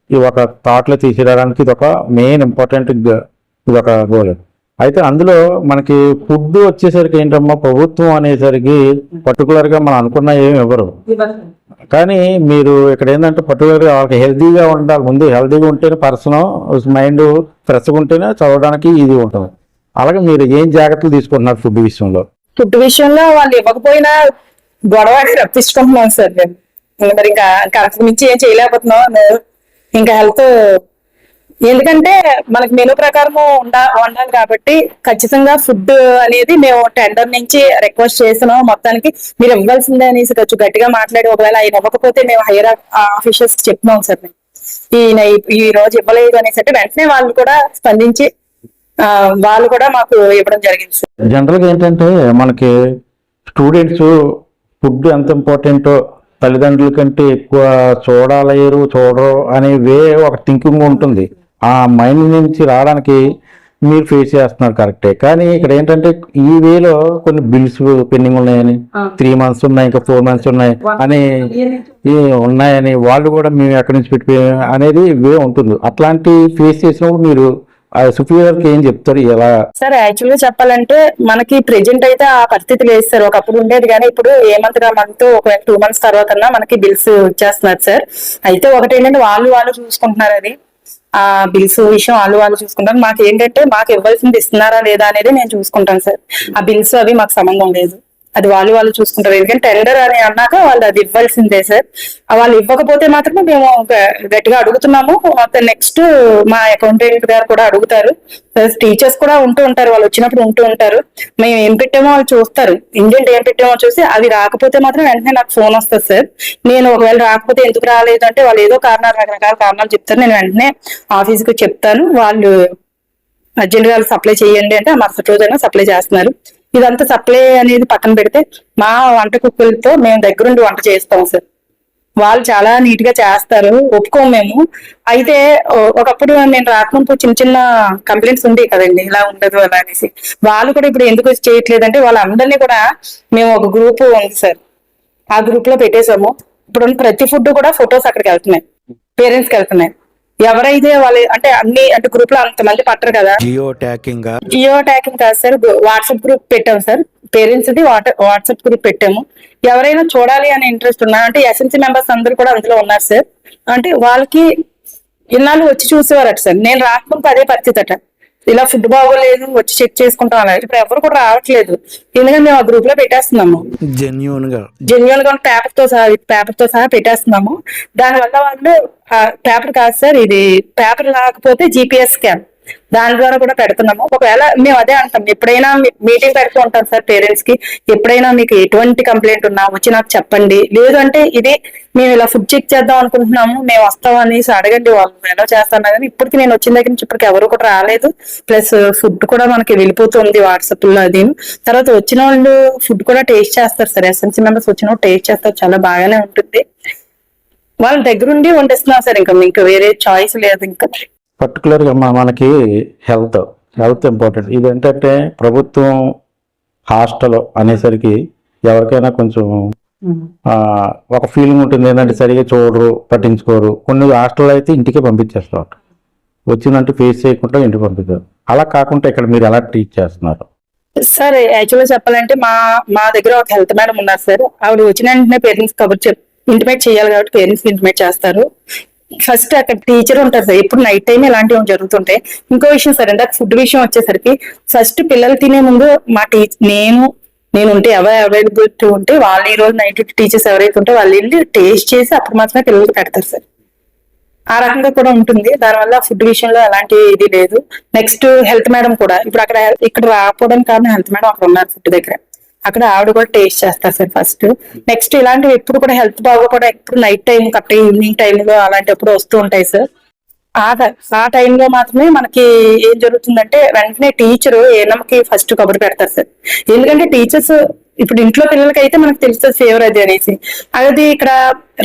ఈ ఒక థాట్ లో తీసేయడానికి ఇది ఒక మెయిన్ ఇంపార్టెంట్, ఇది ఒక గోల్. అయితే అందులో మనకి ఫుడ్ వచ్చేసరికి ఏంటమ్మా, ప్రభుత్వం అనేసరికి పర్టికులర్ గా మనం అనుకున్న ఏమి ఇవ్వరు. కానీ మీరు ఇక్కడ ఏంటంటే పర్టికులర్ గా వాళ్ళకి హెల్తీగా ఉండాలి. ముందు హెల్తీగా ఉంటేనే పర్సన్ మైండ్ ఫ్రెష్గా ఉంటేనే చదవడానికి ఇది ఉంటుంది. అలాగే మీరు ఏం జాగ్రత్తలు తీసుకుంటున్నారు ఫుడ్ విషయంలో? ఫుడ్ విషయంలో వాళ్ళు ఇవ్వకపోయినా గొడవ రప్పించుకుంటున్నాం సార్ మేము. మరి ఇంకా అంతకు మించి ఏం చేయలేకపోతున్నాం. ఇంకా హెల్త్ ఎందుకంటే మనకి మెనూ ప్రకారం ఉండాలి కాబట్టి ఖచ్చితంగా ఫుడ్ అనేది మేము టెండర్ నుంచి రిక్వెస్ట్ చేసినాం. మొత్తానికి మీరు ఇవ్వాల్సిందే అనేసి కొంచెం గట్టిగా మాట్లాడి ఒకవేళ ఆయన ఇవ్వకపోతే మేము హైయర్ ఆఫీసర్స్ చెప్తున్నాం సార్. ఈయన ఈ రోజు ఇవ్వలేదు అనేసి అంటే వెంటనే వాళ్ళు కూడా స్పందించి వాళ్ళు కూడా మాకు ఇవ్వడం జరిగింది సార్. జనరల్ గా ఏంటంటే మనకి స్టూడెంట్స్ ఫుడ్ ఎంత ఇంపార్టెంటో తల్లిదండ్రుల కంటే ఎక్కువ చూడరు అనే ఒక థింకింగ్ ఉంటుంది. ఆ మైండ్ నుంచి రావడానికి మీరు ఫేస్ చేస్తున్నారు కరెక్టే. కానీ ఇక్కడ ఏంటంటే ఈ వేలో కొన్ని బిల్స్ పెండింగ్ ఉన్నాయని, 3 months ఉన్నాయి, ఇంకా 4 months ఉన్నాయి అని ఉన్నాయని వాళ్ళు కూడా మేము ఎక్కడి నుంచి పెట్టి అనేది వే ఉంటుంది. అట్లాంటి ఫేస్ చేసినప్పుడు మీరు సుపీరియర్ కి ఏం చెప్తారు? ఎలా సార్ యాక్చువల్గా చెప్పాలంటే మనకి ప్రెజెంట్ అయితే ఆ పరిస్థితి లేదు సార్. ఒకప్పుడు ఉండేది కానీ ఇప్పుడు ఏ మంత్ ఒకవేళ 2 months తర్వాత మనకి బిల్స్ వచ్చేస్తున్నారు సార్. అయితే ఒకటి ఏంటంటే వాళ్ళు చూసుకుంటున్నారు. అది ఆ బిల్స్ విషయం వాళ్ళు చూసుకుంటారు. మాకు ఏంటంటే మాకు ఇవ్వాల్సింది ఇస్తున్నారా లేదా అనేది నేను చూసుకుంటాను సార్. ఆ బిల్స్ అవి మాకు సంబంధం లేదు. అది వాళ్ళు చూసుకుంటారు. ఎందుకంటే టెండర్ అని అన్నాక వాళ్ళు అది ఇవ్వాల్సిందే సార్. వాళ్ళు ఇవ్వకపోతే మాత్రమే మేము గట్టిగా అడుగుతున్నాము. నెక్స్ట్ మా అకౌంటెంట్ గారు కూడా అడుగుతారు. టీచర్స్ కూడా ఉంటూ ఉంటారు. వాళ్ళు వచ్చినప్పుడు ఉంటూ ఉంటారు. మేము ఏం పెట్టామో వాళ్ళు చూస్తారు. ఇంజెంట్ ఏం పెట్టామో చూసి అవి రాకపోతే మాత్రం వెంటనే నాకు ఫోన్ వస్తుంది సార్. నేను ఒకవేళ రాకపోతే ఎందుకు రాలేదు అంటే వాళ్ళు ఏదో రకరకాల కారణాలు చెప్తారు. నేను వెంటనే ఆఫీస్కి చెప్తాను. వాళ్ళు అర్జెంట్ గా సప్లై చేయండి అంటే మరుసటి రోజైనా సప్లై చేస్తున్నారు. ఇదంతా సప్లై అనేది పక్కన పెడితే మా వంట కుక్కలతో మేము దగ్గరుండి వంట చేస్తాం సార్. వాళ్ళు చాలా నీట్ గా చేస్తారు. ఒప్పుకోము మేము. అయితే ఒకప్పుడు నేను రాకముందు చిన్న కంప్లైంట్స్ ఉండేవి కదండి, ఇలా ఉండదు అలా అనేసి. వాళ్ళు కూడా ఇప్పుడు ఎందుకు చేయట్లేదంటే వాళ్ళందరినీ కూడా మేము ఒక గ్రూప్ ఉంది సార్, ఆ గ్రూప్ లో పెట్టేసాము. ఇప్పుడు ప్రతి ఫుడ్ కూడా ఫొటోస్ అక్కడికి వెళ్తున్నాయి, పేరెంట్స్ కి వెళ్తున్నాయి. ఎవరైతే వాళ్ళు అంటే గ్రూప్ లో అంతమంది పట్టరు కదా. జియో ట్యాకింగ్ కాదు సార్, వాట్సాప్ గ్రూప్ పెట్టాము sir. Parents the WhatsApp group పెట్టాము. ఎవరైనా చూడాలి అనే ఇంట్రెస్ట్ ఉన్నా అంటే ఎస్ఎంసీ మెంబర్స్ అందరూ కూడా అందులో ఉన్నారు సార్. అంటే వాళ్ళకి ఇన్నాళ్ళు వచ్చి చూసేవారట సార్. నేను రాకముందు అదే పరిస్థితి అట, ఇలా ఫుడ్ బాగోలేదు వచ్చి చెక్ చేసుకుంటాం అలా. ఇప్పుడు ఎవరు కూడా రావట్లేదు. ఎందుకంటే మేము ఆ గ్రూప్ లో పెట్టేస్తున్నాము. జెన్యున్ గా పేపర్ తో సహా పెట్టేస్తున్నాము. దానివల్ల వాళ్ళు పేపర్ కాదు సార్, ఇది పేపర్ రాకపోతే GPS స్కాన్ దాని ద్వారా కూడా పెడుతున్నాము. ఒకవేళ మేము అదే అంటాం, ఎప్పుడైనా మీటింగ్ పెడుతూ ఉంటాం సార్ పేరెంట్స్ కి. ఎప్పుడైనా మీకు ఎటువంటి కంప్లైంట్ ఉన్నా వచ్చి నాకు చెప్పండి. లేదు అంటే ఇది మేము ఇలా ఫుడ్ చెక్ చేద్దాం అనుకుంటున్నాము, మేము వస్తాం అనేసి అడగండి. వాళ్ళు ఎలా చేస్తాను కానీ ఇప్పటికి నేను వచ్చిన దగ్గర నుంచి ఇప్పటికి ఎవరు కూడా రాలేదు. ప్లస్ ఫుడ్ కూడా మనకి వెళ్ళిపోతుంది వాట్సాప్ లో. అది తర్వాత వచ్చిన వాళ్ళు ఫుడ్ కూడా టేస్ట్ చేస్తారు సార్. ఎస్ఎంసీ మెంబర్స్ వచ్చిన వాళ్ళు టేస్ట్ చేస్తారు, చాలా బాగానే ఉంటుంది. వాళ్ళ దగ్గరుండి వండిస్తున్నాం సార్. ఇంకా వేరే చాయిస్ లేదు. ఇంకా పర్టికులర్ గా మనకి హెల్త్ ఇంపార్టెంట్. ఇది ఏంటంటే ప్రభుత్వం హాస్టల్ అనేసరికి ఎవరికైనా కొంచెం ఒక ఫీలింగ్ ఉంటుంది, ఏంటంటే సరిగా చూడరు, పట్టించుకోరు. కొన్ని హాస్టల్ అయితే ఇంటికే పంపించేస్తారు, వచ్చిందంటే ఫేస్ చేయకుండా ఇంటికి పంపిస్తారు. అలా కాకుండా ఇక్కడ మీరు ఎలా ట్రీట్ చేస్తున్నారు? సార్ యాక్చువల్గా చెప్పాలంటే మా దగ్గర ఒక హెల్త్ మేడం ఉన్నారు సార్. ఆవిడ వచ్చిన వెంటనే పేరెంట్స్ ఇంటిమేట్ చేయాలి కాబట్టి పేరెంట్స్ ఇంటిమేట్ చేస్తారు. ఫస్ట్ అక్కడ టీచర్ ఉంటారు సార్. ఎప్పుడు నైట్ టైం ఇలాంటివి జరుగుతుంటాయి. ఇంకో విషయం సార్ అంటే ఫుడ్ విషయం వచ్చేసరికి ఫస్ట్ పిల్లలు తినే ముందు మా నేను ఉంటే ఎవరు అవైలబిలిటీ ఉంటే వాళ్ళు ఈ రోజు నైట్ టీచర్స్ ఎవరైతే ఉంటే వాళ్ళు వెళ్ళి టేస్ట్ చేసి అప్పుడు మాత్రమే పిల్లలకి పెడతారు సార్. ఆ రకంగా కూడా ఉంటుంది. దానివల్ల ఫుడ్ విషయంలో ఎలాంటి ఇది లేదు. నెక్స్ట్ హెల్త్ మేడం కూడా ఇప్పుడు ఇక్కడ రాకపోవడానికి కారణం హెల్త్ మేడం అక్కడ ఉన్నారు ఫుడ్ దగ్గర. అక్కడ ఆవిడ కూడా టేస్ట్ చేస్తారు సార్ ఫస్ట్. నెక్స్ట్ ఇలాంటివి ఎప్పుడు కూడా హెల్త్ బాగోకుండా ఎప్పుడు నైట్ టైం కరెక్ట్ ఈవినింగ్ టైంలో అలాంటప్పుడు వస్తూ ఉంటాయి సార్. ఆ టైంలో మాత్రమే మనకి ఏం జరుగుతుందంటే వెంటనే టీచరు ఏనమ్మకి ఫస్ట్ కబురు పెడతారు సార్. ఎందుకంటే టీచర్స్ ఇప్పుడు ఇంట్లో పిల్లలకి అయితే మనకు తెలుస్తుంది ఫీవర్ అది అనేసి. అది ఇక్కడ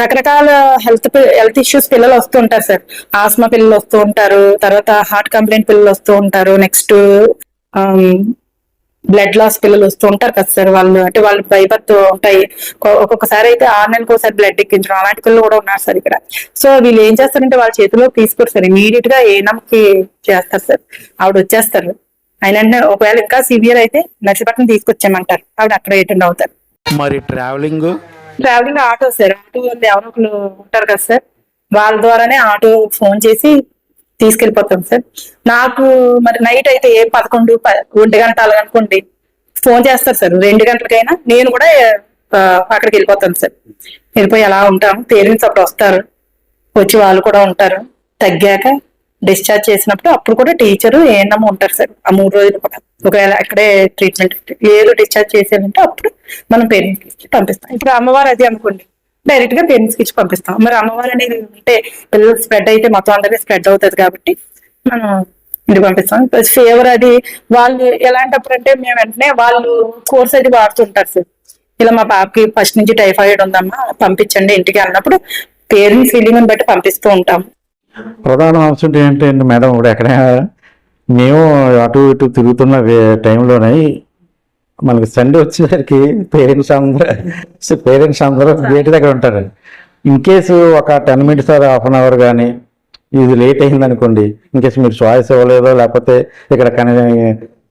రకరకాల హెల్త్ ఇష్యూస్ పిల్లలు వస్తూ ఉంటారు సార్. ఆస్మా పిల్లలు వస్తూ ఉంటారు, తర్వాత హార్ట్ కంప్లైంట్ పిల్లలు వస్తూ ఉంటారు, నెక్స్ట్ బ్లడ్ లాస్ పిల్లలు వస్తూ ఉంటారు కదా సార్. వాళ్ళు భయపడుతూ ఉంటాయి. ఒక్కొక్కసారి అయితే 6 నెలలకు ఒకసారి బ్లడ్ ఎక్కించడం అలాంటి పిల్లలు కూడా ఉన్నారు సార్ ఇక్కడ. సో వీళ్ళు ఏం చేస్తారంటే వాళ్ళ చేతిలో తీసుకోరు సార్, ఇమీడియట్ గా ఏనమ్మకి చేస్తారు సార్. ఆవిడ వచ్చేస్తారు. ఆయన అంటే ఒకవేళ ఇంకా సివియర్ అయితే నర్సీపట్నం తీసుకొచ్చామంటారు, ఆవిడ అక్కడ అటెండ్ అవుతారు. మరి travelling travelling auto sir, auto వాళ్ళు ఎవరో ఒకరు ఉంటారు కదా సార్, వాళ్ళ ద్వారానే ఆటో ఫోన్ చేసి తీసుకెళ్ళిపోతాం సార్. నాకు మరి నైట్ అయితే 11, 1 గంట అలాగనుకోండి ఫోన్ చేస్తారు సార్, 2 గంటలకైనా నేను కూడా అక్కడికి వెళ్ళిపోతాను సార్. వెళ్ళిపోయి అలా ఉంటాం. పేరెంట్స్ అప్పుడు వస్తారు, వచ్చి వాళ్ళు కూడా ఉంటారు. తగ్గాక డిశ్చార్జ్ చేసినప్పుడు అప్పుడు కూడా టీచరు ఏఎన్ఎం ఉంటారు సార్ ఆ 3 రోజులు కూడా. ఒకవేళ అక్కడే ట్రీట్మెంట్ ఏదో డిశ్చార్జ్ చేసేదంటే అప్పుడు మనం పేరెంట్స్కి ఇచ్చి పంపిస్తాం. ఇప్పుడు అమ్మవారు అది అనుకోండి, డైరెక్ట్ గా పేరెంట్స్ కి ఇచ్చి పంపిస్తాం. మరి అమ్మవారు అనేది ఉంటే పిల్లలు స్ప్రెడ్ అయితే మొత్తం అందరికీ స్ప్రెడ్ అవుతుంది కాబట్టి మనం ఇంటికి పంపిస్తాం. ఫీవర్ అది వాళ్ళు ఎలాంటప్పుడు అంటే మేము వెంటనే వాళ్ళు కోర్స్ అది వాడుతుంటారు సార్. ఇలా మా పాపకి ఫస్ట్ నుంచి టైఫాయిడ్ ఉందమ్మా పంపించండి ఇంటికి అన్నప్పుడు పేరెంట్స్ ఫీలింగ్ బట్టి పంపిస్తూ ఉంటాం. ప్రధాన అంశం ఏంటంటే మేడం, ఇప్పుడు ఎక్కడ మేము అటు ఇటు తిరుగుతున్న టైంలోనే మనకి సండే వచ్చేసరికి పేరెంట్స్ అందరూ గేట్ దగ్గర ఉంటారు. ఇన్ కేసు ఒక 10 minutes or half an hour కానీ ఇది లేట్ అయింది అనుకోండి, ఇన్ కేసు మీరు చాయిస్ ఇవ్వలేదో లేకపోతే ఇక్కడ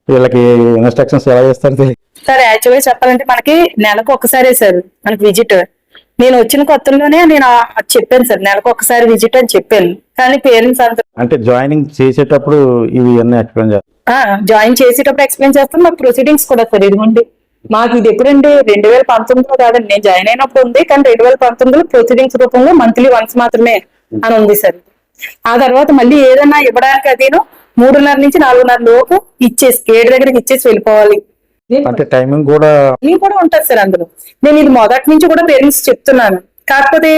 వీళ్ళకి ఇన్స్ట్రక్షన్స్ ఎలా చేస్తారు సార్? యాక్చువల్గా చెప్పాలంటే మనకి నెలకు ఒక్కసారే సార్ మనకి విజిట్. నేను వచ్చిన కొత్తలోనే నేను చెప్పాను సార్, నెలకు ఒక్కసారి విజిట్ అని చెప్పాను. కానీ పేరెంట్స్ అందరూ అంటే జాయినింగ్ చేసేటప్పుడు ఇవి అన్నీ ఎక్స్ప్లెయిన్ చేస్తారు. జాయిన్ చేసేటప్పుడు ఎక్స్ప్లెయిన్ చేస్తాం. మాకు ప్రొసీడింగ్స్ కూడా సార్ ఇదిగోండి. మాకు ఇది ఎప్పుడంటే 2019లో కాదండి, నేను జాయిన్ అయినప్పుడు ఉంది. కానీ 2019లో ప్రొసీడింగ్స్ రూపంలో మంత్లీ వన్స్ మాత్రమే అని ఉంది సార్. ఆ తర్వాత మళ్ళీ ఏదైనా ఇవ్వడానికి అదేనో 3:30 నుంచి 4:30 లోపు ఇచ్చేసి గేట్ దగ్గరికి ఇచ్చేసి వెళ్ళిపోవాలి. అంటే టైమింగ్ కూడా ఉంటుంది సార్ అందులో. నేను ఇది మొదటి నుంచి కూడా పేరెంట్స్ చెప్తున్నాను. కాకపోతే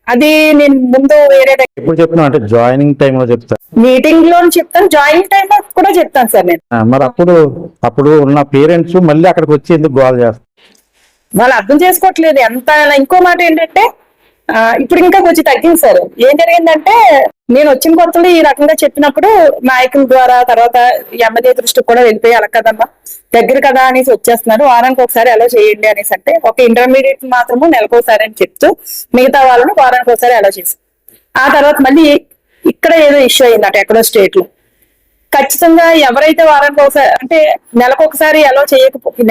అది నేను ముందు వేరే ఎప్పుడు చెప్తున్నా అంటే జాయినింగ్ టైమ్ లో చెప్తాను, మీటింగ్ లో చెప్తాను, జాయినింగ్ టైం లో కూడా చెప్తాను సార్ నేను. మరి అప్పుడు ఉన్న పేరెంట్స్ మళ్ళీ అక్కడికి వచ్చి ఎందుకు గోల్ చేస్తారు? వాళ్ళు అర్థం చేసుకోవట్లేదు ఎంత. ఇంకో మాట ఏంటంటే ఇప్పుడు ఇంకా కొంచెం తగ్గింది సార్. ఏం జరిగిందంటే నేను వచ్చిన కొత్తలో ఈ రకంగా చెప్పినప్పుడు నాయకుల ద్వారా తర్వాత ఎమ్మెల్యే దృష్టికి కూడా వెళ్ళిపోయి అలా కదమ్మా దగ్గర కదా అనేసి వచ్చేస్తున్నారు, వారానికి ఒకసారి అలా చేయండి అనేసి. అంటే ఒక ఇంటర్మీడియట్ మాత్రము నెలకోసారి అని చెప్తూ మిగతా వాళ్ళని వారానికి ఒకసారి అలా చేసి, ఆ తర్వాత మళ్ళీ ఇక్కడ ఏదో ఇష్యూ అయిందట ఎక్కడో స్టేట్ లో. ఖచ్చితంగా ఎవరైతే వారానికి ఒకసారి అంటే నెలకొకసారి ఎలా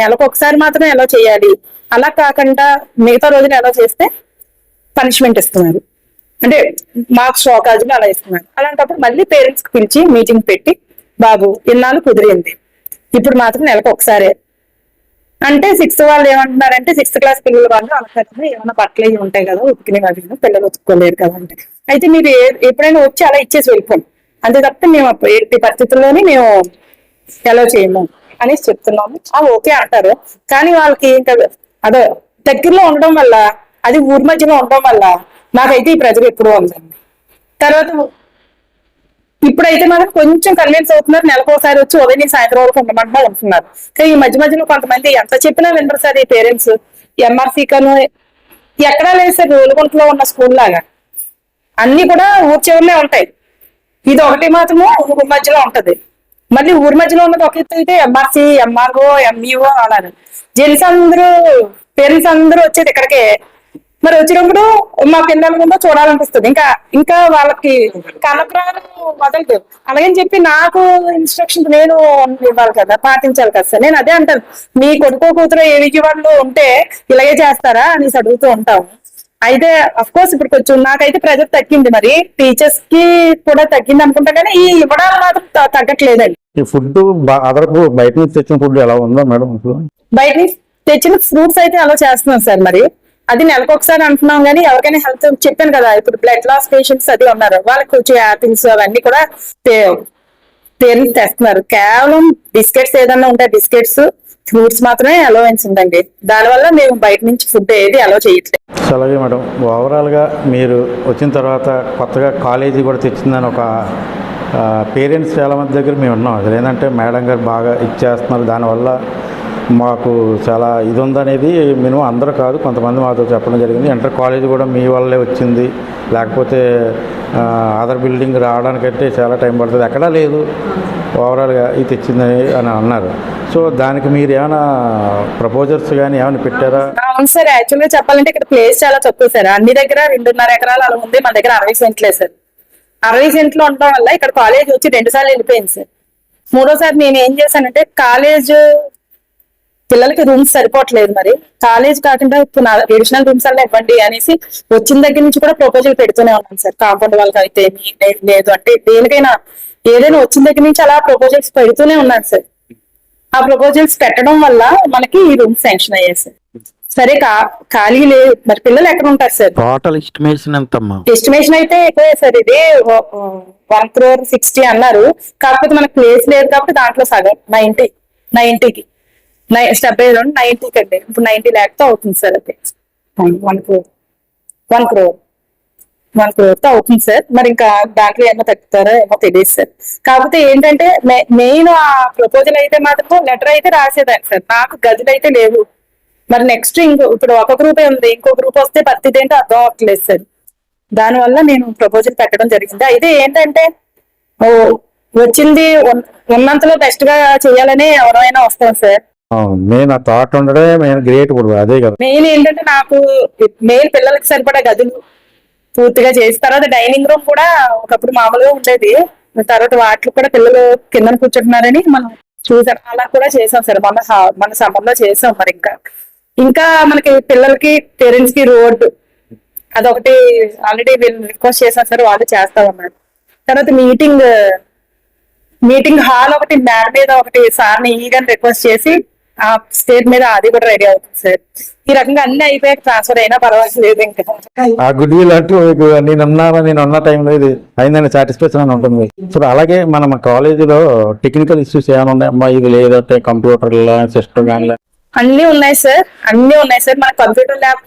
నెలకు ఒకసారి మాత్రమే ఎలా చేయాలి, అలా కాకుండా మిగతా రోజులు ఎలా చేస్తే పనిష్మెంట్ ఇస్తున్నారు. అంటే మార్క్స్ షోకాజులు అలా ఇస్తున్నారు. అలాంటప్పుడు మళ్ళీ పేరెంట్స్ కి పిలిచి మీటింగ్ పెట్టి బాబు ఇన్నాళ్ళు కుదిరింది, ఇప్పుడు మాత్రం నెలకు ఒకసారే అంటే 6th వాళ్ళు ఏమంటున్నారంటే 6th క్లాస్ పిల్లల వాళ్ళు అలా ఏమైనా బట్టలు అవి ఉంటాయి కదా ఉతికినవి, అవి పిల్లలు ఉతుక్కోలేరు కదా అంటే, అయితే మీరు ఎప్పుడైనా వచ్చి అలా ఇచ్చేసి వెళ్ళిపోండి, అంతే తప్పితే మేము ఎట్టి పరిస్థితుల్లోనే మేము ఎలా చేయము అనేసి చెప్తున్నాము. ఓకే అంటారు. కానీ వాళ్ళకి ఇంకా అదే దగ్గరలో ఉండడం వల్ల, అది ఊరి మధ్యలో ఉండడం వల్ల నాకైతే ఈ ప్రజలు ఎప్పుడూ ఉందండి. తర్వాత ఇప్పుడైతే మాత్రం కొంచెం కన్విన్స్ అవుతున్నారు, నెలకోసారి వచ్చి ఉదయం సాయంత్రం వరకు ఉండమంటా ఉంటున్నారు. కానీ ఈ మధ్యలో కొంతమంది ఎంత చెప్పినా వినరు సార్ ఈ పేరెంట్స్. ఎంఆర్సీ కను ఎక్కడా లేదు సార్, రోలుగుంటలో ఉన్న స్కూల్ లాగా అన్ని కూడా ఊరి చివరిలో ఉంటాయి. ఇది ఒకటి మాత్రము ఊరి మధ్యలో ఉంటది. మళ్ళీ ఊరి మధ్యలో ఉన్నది ఒక ఎత్తు అయితే ఎంఆర్సీ, ఎంఆర్ఓ, ఎంఈఓ అలాగే జెంట్స్ అందరూ పేరెంట్స్ అందరూ వచ్చేది ఇక్కడికే. మరి వచ్చినప్పుడు మా పిల్లల ముందు చూడాలనిపిస్తుంది. ఇంకా వాళ్ళకి కనప్రాణం వదలదు. అలాగని చెప్పి నాకు ఇన్స్ట్రక్షన్ నేను ఇవ్వాలి కదా, పాటించాలి కదా సార్. నేను అదే అంటాను, మీ కొడుకో కూతురు ఏ విజయవాడలో ఉంటే ఇలాగే చేస్తారా అనేసి అడుగుతూ ఉంటాము. అయితే అఫ్ కోర్స్ ఇప్పుడు కొంచెం నాకైతే ప్రెజర్ తగ్గింది, మరి టీచర్స్ కి కూడా తగ్గింది అనుకుంటా. కానీ ఈ ఇవ్వడాలు మాత్రం తగ్గట్లేదండి. ఈ ఫుడ్ అదరకు బయట నుంచి తెచ్చిన ఫుడ్ ఎలా ఉందో మేడం? బయట నుంచి తెచ్చిన ఫ్రూట్స్ అయితే అలా చేస్తున్నాం సార్. మరి అది నెలకు ఒకసారి అంటున్నాం. కానీ ఎవరికైనా హెల్త్ చెప్పాను కదా, ఇప్పుడు బ్లడ్ లాస్ పేషెంట్స్ అది ఉన్నారు, వాళ్ళకి కొంచెం యాపిల్స్ అవన్నీ కూడా పేరెంట్స్ తెస్తున్నారు. కేవలం బిస్కెట్స్ ఏదన్నా ఉంటాయి, బిస్కెట్స్ ఫ్రూట్స్ మాత్రమే అలవెన్స్ ఉందండి. దానివల్ల మేము బయట నుంచి ఫుడ్ ఏది అలవ్ చేయట్లేదు. అలాగే మేడం, ఓవరాల్గా మీరు వచ్చిన తర్వాత కొత్తగా కాలేజీ కూడా తెచ్చిందని ఒక పేరెంట్స్ చాలామంది దగ్గర మేము ఉన్నాం. అది ఏంటంటే మేడం గారు బాగా ఇచ్చేస్తున్నారు, దానివల్ల మాకు చాలా ఇది ఉందనేది మినిమం అందరూ కాదు కొంతమంది మాతో చెప్పడం జరిగింది. ఇంటర్ కాలేజ్ కూడా మీ వల్లే వచ్చింది, లేకపోతే అదర్ బిల్డింగ్ రావడానికంటే చాలా టైం పడుతుంది, ఎక్కడా లేదు, ఓవరాల్గా ఇది తెచ్చిందని అని అన్నారు. సో దానికి మీరు ఏమైనా ప్రపోజల్స్ కానీ ఏమైనా పెట్టారా? అవును సార్, యాక్చువల్గా చెప్పాలంటే ఇక్కడ ప్లేస్ చాలా తక్కువ సార్. అన్ని దగ్గర 2.5 ఎకరాలు అలా ఉంది, మన దగ్గర 60 సెంట్లే సార్. 60 సెంట్లు ఉండడం వల్ల ఇక్కడ కాలేజ్ వచ్చి 2 సార్లు వెళ్ళిపోయింది సార్. మూడోసారి నేను ఏం చేశానంటే కాలేజ్ పిల్లలకి రూమ్స్ సరిపోవట్లేదు, మరి కాలేజ్ కాకుండా ఇప్పుడు ఎడిషనల్ రూమ్స్ అలా ఇవ్వండి అనేసి వచ్చిన దగ్గర నుంచి కూడా ప్రపోజల్ పెడుతూనే ఉన్నాను సార్. కాంపౌండ్ వాళ్ళకి అయితే లేదు అంటే దేనికైనా ఏదైనా వచ్చిన దగ్గర నుంచి అలా ప్రపోజల్స్ పెడుతూనే ఉన్నాను సార్. ఆ ప్రపోజల్స్ పెట్టడం వల్ల మనకి ఈ రూమ్స్ శాంక్షన్ అయ్యాయి సార్. సరే ఖాళీ లేదు, మరి పిల్లలు ఎక్కడ ఉంటారు సార్? టోటల్ ఎస్టిమేషన్ ఎంతమ్మా? ఎస్టిమేషన్ అయితే ఎక్కువే సార్, ఇది 1,60,00,000 అన్నారు. కాకపోతే మనకు ప్లేస్ లేదు కాబట్టి దాంట్లో సగం 90కి స్టెప్ బై 90కి అండి. ఇప్పుడు 90 lakhs అవుతుంది సార్. అది 1 crore తో అవుతుంది సార్. మరి ఇంకా దాంట్లో ఏమో తగ్గుతారో ఏమో తెలియదు సార్. కాకపోతే ఏంటంటే మెయిన్ ఆ ప్రపోజల్ అయితే మాత్రం లెటర్ అయితే రాసేదాన్ని సార్. నాకు గదులు అయితే లేవు. మరి నెక్స్ట్ ఇప్పుడు ఒక గ్రూపే ఉంది, ఇంకో గ్రూప్ వస్తే పరిస్థితి ఏంటో అర్థం అవ్వట్లేదు సార్. దానివల్ల నేను ప్రపోజల్ పెట్టడం జరిగింది. అయితే ఏంటంటే వచ్చింది ఉన్నంతలో బెస్ట్ గా చేయాలని ఎవరైనా వస్తాం సార్. మెయిన్ ఆ థాట్ ఉండడే మెయిన్ గ్రేట్ కూడా అదే కదా. మెయిన్ ఏంటంటే నాకు మెయిన్ పిల్లలకి సరిపడా గదులు పూర్తిగా చేసి, తర్వాత డైనింగ్ రూమ్ కూడా ఒకప్పుడు మామూలుగా ఉండేది, తర్వాత వాటిలో కూడా పిల్లలు కింద కూర్చుంటున్నారని మనం చూసాం, అలా కూడా చేసాం సార్. మన సమ్మర్ లో చేసాం. మరి ఇంకా మనకి పిల్లలకి పేరెంట్స్ కి రోడ్డు అదొకటి ఆల్రెడీ వీళ్ళు రిక్వెస్ట్ చేశాం సార్, వాళ్ళు చేస్తామన్నారు. తర్వాత మీటింగ్ హాల్ ఒకటి మేడ మీద ఒకటి సార్ని ఈగని రిక్వెస్ట్ చేసి ఆ స్టేట్ మీద అది కూడా రెడీ అవుతుంది సార్. ఈ రకంగా అన్ని అయిపోయాక ట్రాన్స్ఫర్ అయినా పర్వాలేదు. ఇంకా ఆ గుడ్ విల్ అంటూ నేను ఉన్న టైంలో ఇది అయిందని సాటిస్ఫాక్షన్ అని ఉంటుంది. సో అలాగే మన కాలేజీలో టెక్నికల్ ఇష్యూస్ ఏమైనా ఉన్నాయమ్మా? ఇది లేదంటే కంప్యూటర్ సిస్టమ్ కానీ అన్ని ఉన్నాయి సార్. మనకు కంప్యూటర్ ల్యాబ్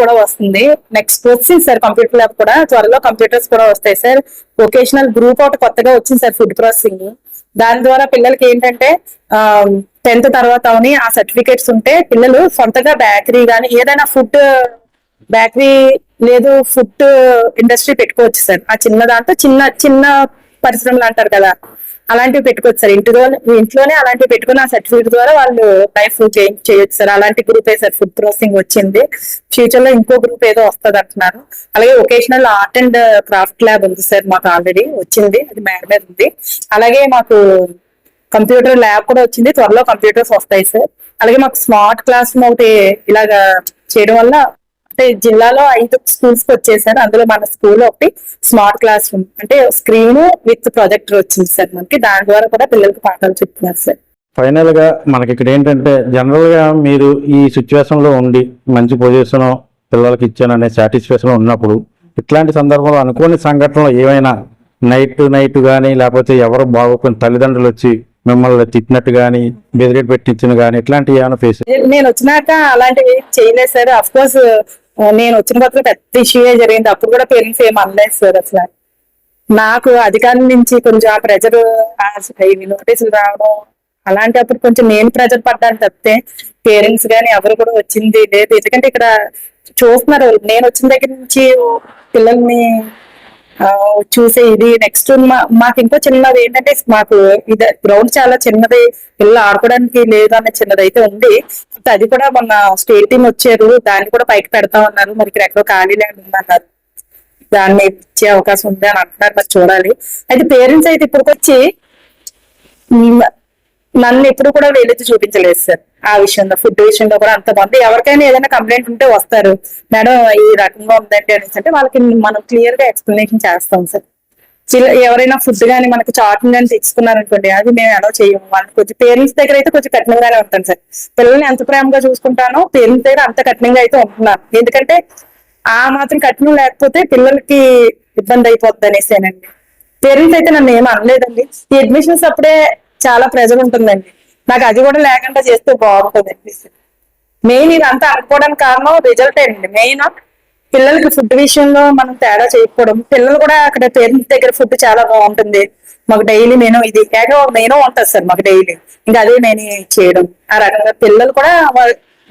కూడా వస్తుంది. నెక్స్ట్ వచ్చింది సార్ కంప్యూటర్ ల్యాబ్ కూడా, త్వరలో కంప్యూటర్స్ కూడా వస్తాయి సార్. వొకేషనల్ గ్రూప్ ఒకటి కొత్తగా వచ్చింది సార్, ఫుడ్ ప్రాసెసింగ్. దాని ద్వారా పిల్లలకి ఏంటంటే 10th తర్వాత అవని ఆ సర్టిఫికేట్స్ ఉంటే పిల్లలు సొంతగా బేకరీ కానీ ఏదైనా ఫుడ్ బేకరీ లేదు ఫుడ్ ఇండస్ట్రీ పెట్టుకోవచ్చు సార్. ఆ చిన్న దాంతో చిన్న పరిశ్రమలు అంటారు కదా, అలాంటివి పెట్టుకోవచ్చు సార్. ఇంట్లోనే అలాంటివి పెట్టుకుని ఆ సర్టిఫికేట్ ద్వారా వాళ్ళు లైఫ్ చేయొచ్చు సార్. అలాంటి గ్రూప్ సార్ ఫుడ్ ప్రాసెసింగ్ వచ్చింది. ఫ్యూచర్ లో ఇంకో గ్రూప్ ఏదో వస్తుంది అంటున్నారు. అలాగే vocational art and craft lab ఉంది సార్, మాకు ఆల్రెడీ వచ్చింది, అది మేడ మీద ఉంది. అలాగే మాకు కంప్యూటర్ ల్యాబ్ కూడా వచ్చింది, త్వరలో కంప్యూటర్స్ వస్తాయి సార్. అలాగే మాకు స్మార్ట్ క్లాస్ రూమ్ ఒకటి ఇలాగా చేయడం వల్ల అంటే జిల్లాలో 5 schools కి వచ్చేసారు. అందులో మన స్కూల్ ఒకటి స్మార్ట్ క్లాస్ రూమ్ అంటే స్క్రీన్ విత్ ప్రొజెక్టర్ వచ్చింది సార్ మనకి. దాని ద్వారా కూడా పిల్లలకి పాఠాలు చెప్తున్నారు సార్. ఫైనల్ గా మనకి ఇక్కడ ఏంటంటే జనరల్ గా మీరు ఈ సిచ్యువేషన్ లో ఉండి మంచి పొజిషన్ పిల్లలకి ఇచ్చాననే సాటిస్ఫాక్షన్ ఉన్నప్పుడు ఇట్లాంటి సందర్భంలో అనుకోని సంఘటనలు ఏమైనా నైట్ కానీ లేకపోతే ఎవరు బాగోకుండా తల్లిదండ్రులు వచ్చి మిమ్మల్ని తిట్టినట్టు కానీ బెదిరేట్ పెట్టించిన కానీ ఇట్లాంటివి ఏమైనా ఫేస్? నేను వచ్చినాక అలాంటివి చేయలేదు సార్. అఫ్ కోర్స్ నేను వచ్చిన కొత్తలో పెద్ద ఇష్యూ జరిగింది, అప్పుడు కూడా పేరెంట్స్ ఏం అనలేదు సార్. అసలు నాకు అధికారుల నుంచి కొంచెం ఆ ప్రెజర్ నోటీసులు రావడం అలాంటప్పుడు కొంచెం నేను ప్రెజర్ పడ్డాను తప్పితే పేరెంట్స్ కానీ ఎవరు కూడా వచ్చింది లేదు. ఎందుకంటే ఇక్కడ చూస్తున్నారు, నేను వచ్చిన దగ్గర నుంచి పిల్లల్ని చూసే ఇది. నెక్స్ట్ మాకు ఇంకో చిన్నది ఏంటంటే మాకు ఇది గ్రౌండ్ చాలా చిన్నది, పిల్లలు ఆడుకోవడానికి లేదు అనే చిన్నది అయితే ఉంది. అది కూడా మొన్న స్టేట్ టీం వచ్చారు, దాన్ని కూడా పైకి పెడతామన్నారు. మరి ఇక్కడ ఎక్కడో ఖాళీ ల్యాండ్ ఉందన్నారు, దాన్ని ఇచ్చే అవకాశం ఉంది అని అంటున్నారు. మరి చూడాలి. అయితే పేరెంట్స్ అయితే ఇప్పటికొచ్చి నన్ను ఎప్పుడు కూడా వెళ్ళి చూపించలేదు సార్. ఆ విషయంలో ఫుడ్ విషయంలో కూడా అంతమంది ఎవరికైనా ఏదైనా కంప్లైంట్ ఉంటే వస్తారు, మేడం ఈ రకంగా ఉందండి అనేసి అంటే వాళ్ళకి మనం క్లియర్ గా ఎక్స్ప్లెనేషన్ చేస్తాం సార్. ఎవరైనా ఫుడ్ కానీ మనకి చాటింగ్ కానీ తెచ్చుకున్నారనుకోండి, అది మేము ఎలా చేయము. వాళ్ళకి కొంచెం పేరెంట్స్ దగ్గర అయితే కొంచెం కఠినంగానే ఉంటాను సార్. పిల్లల్ని ఎంత ప్రేమగా చూసుకుంటానో పేరెంట్స్ దగ్గర అంత కఠినంగా అయితే ఉంటున్నాను. ఎందుకంటే ఆ మాత్రం కఠినం లేకపోతే పిల్లలకి ఇబ్బంది అయిపోద్ది అనేసేనండి. పేరెంట్స్ అయితే నన్ను ఏం అనలేదండి. ఈ అడ్మిషన్స్ అప్పుడే చాలా ప్రెజర్ ఉంటుందండి, నాకు అది కూడా లేకుండా చేస్తే బాగుంటుంది. మెయిన్ ఇది అంతా అనుకోవడానికి కారణం రిజల్ట్ అండి. మెయిన్ పిల్లలకి ఫుడ్ విషయంలో మనం తేడా చేయకపోవడం. పిల్లలు కూడా అక్కడ పేరెంట్స్ దగ్గర ఫుడ్ చాలా బాగుంటుంది. మాకు డైలీ మెనూ ఇది మెనూ ఉంటుంది సార్ మాకు డైలీ, ఇంకా అదే మెనూ చేయడం. ఆ రకంగా పిల్లలు కూడా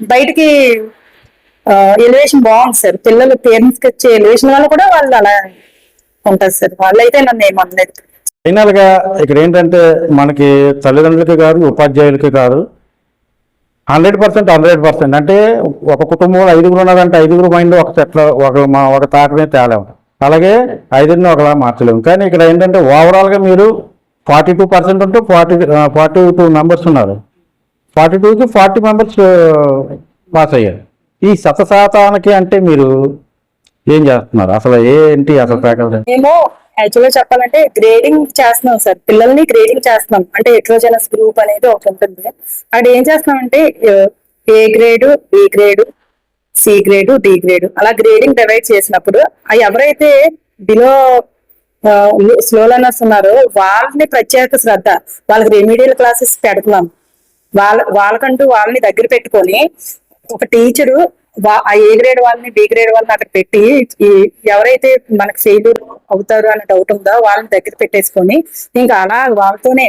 బయటికి ఎలివేషన్ బాగుంది సార్. పిల్లలు పేరెంట్స్ కి వచ్చే ఎలివేషన్ వల్ల కూడా వాళ్ళు అలా ఉంటుంది సార్. వాళ్ళైతే నన్ను ఏమనలేదు. ఫైనల్ గా ఇక్కడ ఏంటంటే మనకి తల్లిదండ్రులకి కాదు ఉపాధ్యాయులకి కాదు 100% అంటే ఒక కుటుంబంలో 5 ఉన్నదంటే 5 మైండ్ ఒక చెట్ల ఒక తాటనే తేలేము, అలాగే 5 ఒకలా మార్చలేము. కానీ ఇక్కడ ఏంటంటే ఓవరాల్ గా మీరు 42% ఉంటే 42 మెంబర్స్ ఉన్నారు. 42కి 40 మెంబర్స్ పాస్ అయ్యారు. ఈ శతశాతానికి అంటే మీరు ఏం చేస్తున్నారు? అసలు ఏంటి అసలు ఫ్యాకల్టీ? మేము యాక్చువల్గా చెప్పాలంటే గ్రేడింగ్ చేస్తున్నాం సార్, పిల్లల్ని గ్రేడింగ్ చేస్తున్నాం. అంటే హెట్రోజెనస్ గ్రూప్ అనేది ఒకటి ఉంటుంది. అక్కడ ఏం చేస్తున్నాం అంటే A grade, B grade, C grade, D grade అలా గ్రేడింగ్ డివైడ్ చేసినప్పుడు అవి ఎవరైతే బిలో స్లో లర్నర్స్ ఉన్నారో వాళ్ళని ప్రత్యేక శ్రద్ధ, వాళ్ళకి రెమీడియల్ క్లాసెస్ పెడుతున్నాం. వాళ్ళకంటూ వాళ్ళని దగ్గర పెట్టుకొని ఒక టీచరు ఆ ఏ గ్రేడ్ వాళ్ళని, బి గ్రేడ్ వాళ్ళని అక్కడ పెట్టి ఎవరైతే మనకు ఫెయిల్యూర్ అవుతారు అనే డౌట్ ఉందో వాళ్ళని దగ్గర పెట్టేసుకొని ఇంకా అలా వాళ్ళతోనే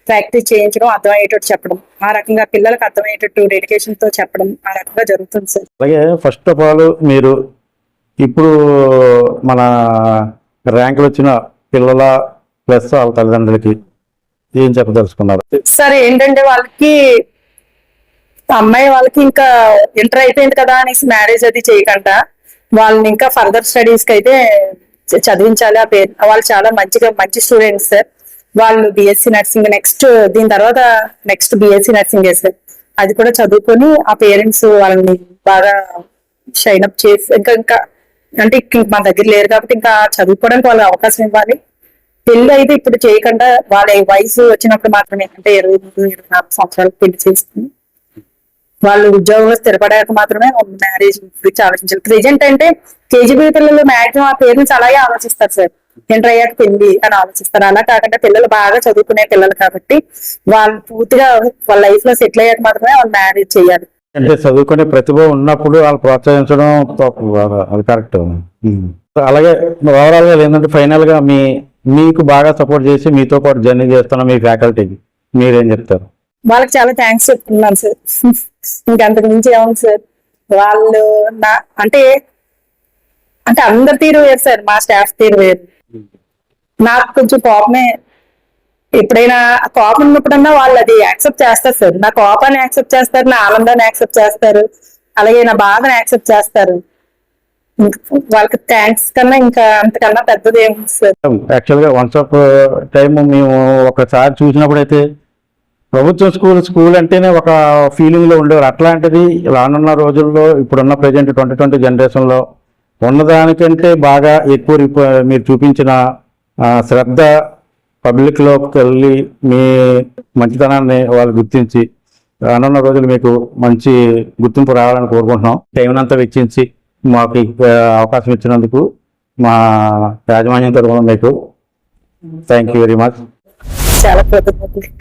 ప్రాక్టీస్ చేయించడం, అర్థమయ్యేటట్టు చెప్పడం, ఆ రకంగా పిల్లలకు అర్థమయ్యేటట్టు డెడికేషన్ తో చెప్పడం ఆ రకంగా జరుగుతుంది సార్. అలాగే ఫస్ట్ ఆఫ్ ఆల్ మీరు ఇప్పుడు మన ర్యాంకులు వచ్చిన పిల్లల ప్లస్ వాళ్ళ తల్లిదండ్రులకి ఏం చెప్పదలుచుకున్నారు? సార్ ఏంటంటే వాళ్ళకి అమ్మాయి వాళ్ళకి ఇంకా ఇంటర్ అయిపోయింది కదా అనేసి మ్యారేజ్ అది చేయకుండా వాళ్ళని ఇంకా ఫర్దర్ స్టడీస్ కి అయితే చదివించాలి. ఆ పేరు వాళ్ళు చాలా మంచి స్టూడెంట్స్ సార్. వాళ్ళు బిఎస్సి నర్సింగ్ దీని తర్వాత నెక్స్ట్ బిఎస్సి నర్సింగ్ సార్. అది కూడా చదువుకొని ఆ పేరెంట్స్ వాళ్ళని బాగా షైన్ అప్ చేసి ఇంకా అంటే మా దగ్గర లేరు కాబట్టి ఇంకా చదువుకోవడానికి వాళ్ళకి అవకాశం ఇవ్వాలి. పెళ్లి అయితే ఇప్పుడు చేయకుండా వాళ్ళ వయసు వచ్చినప్పుడు మాత్రమే, అంటే 23-24 సంవత్సరాలకు పెళ్లి చేసుకుని వాళ్ళు ఉద్యోగంలో స్థిరపడాక మాత్రమే మ్యారేజ్ గురించి ఆలోచించాలి. ప్రెజెంట్ అంటే కేజీబీ పిల్లలు మాక్సిమం ఆ పేరెంట్స్ అలాగే ఆలోచిస్తారు సార్, ఇంటర్ అయ్యాక పెళ్లి అని ఆలోచిస్తారు. అలా కాకుండా పిల్లలు బాగా చదువుకునే పిల్లలు కాబట్టి వాళ్ళు పూర్తిగా వాళ్ళ లైఫ్ లో సెటిల్ అయ్యాక మాత్రమే వాళ్ళు మ్యారేజ్ చేయాలి. అంటే చదువుకునే ప్రతిభ ఉన్నప్పుడు వాళ్ళు ప్రోత్సహించడం అది కరెక్ట్. అలాగే ఓవరాల్ గా ఏంటంటే ఫైనల్ గా మీకు బాగా సపోర్ట్ చేసి మీతో పాటు జర్నీ చేస్తున్న మీ ఫ్యాకల్టీకి మీరేం చెప్తారు? వాళ్ళకి చాలా థ్యాంక్స్ చెప్తున్నాను సార్. ఇంకంతకు మించి ఏమవును సార్, వాళ్ళు అంటే అందరి తీరు వేరు సార్, మా స్టాఫ్ తీరు వేరు. నాకు కొంచెం కోపమే, ఎప్పుడైనా కోపం ఉన్నప్పుడన్నా వాళ్ళు అది యాక్సెప్ట్ చేస్తారు సార్. నా కోపాన్ని యాక్సెప్ట్ చేస్తారు, నా ఆనందాన్ని యాక్సెప్ట్ చేస్తారు, అలాగే నా బాధని యాక్సెప్ట్ చేస్తారు. వాళ్ళకి థ్యాంక్స్ కన్నా ఇంకా అంతకన్నా పెద్దది ఏమి సార్. యాక్చువల్ గా వన్స్ ఆఫ్ టైం మేము ఒకసారి చూసినప్పుడు అయితే ప్రభుత్వ స్కూల్ అంటేనే ఒక ఫీలింగ్ లో ఉండేవారు. అట్లాంటిది రానున్న రోజుల్లో ఇప్పుడున్న ప్రజెంట్ 2020 జనరేషన్ లో ఉన్నదానికంటే బాగా ఎక్కువ మీరు చూపించిన శ్రద్ధ పబ్లిక్ లోకి వెళ్ళి మీ మంచితనాన్ని వాళ్ళు గుర్తించి రానున్న రోజులు మీకు మంచి గుర్తింపు రావాలని కోరుకుంటున్నాం. టైం అంతా వెచ్చించి మాకు అవకాశం ఇచ్చినందుకు మా యాజమాన్యం తరఫున మీకు థ్యాంక్ యూ వెరీ మచ్. చాలా కృతజ్ఞతలు.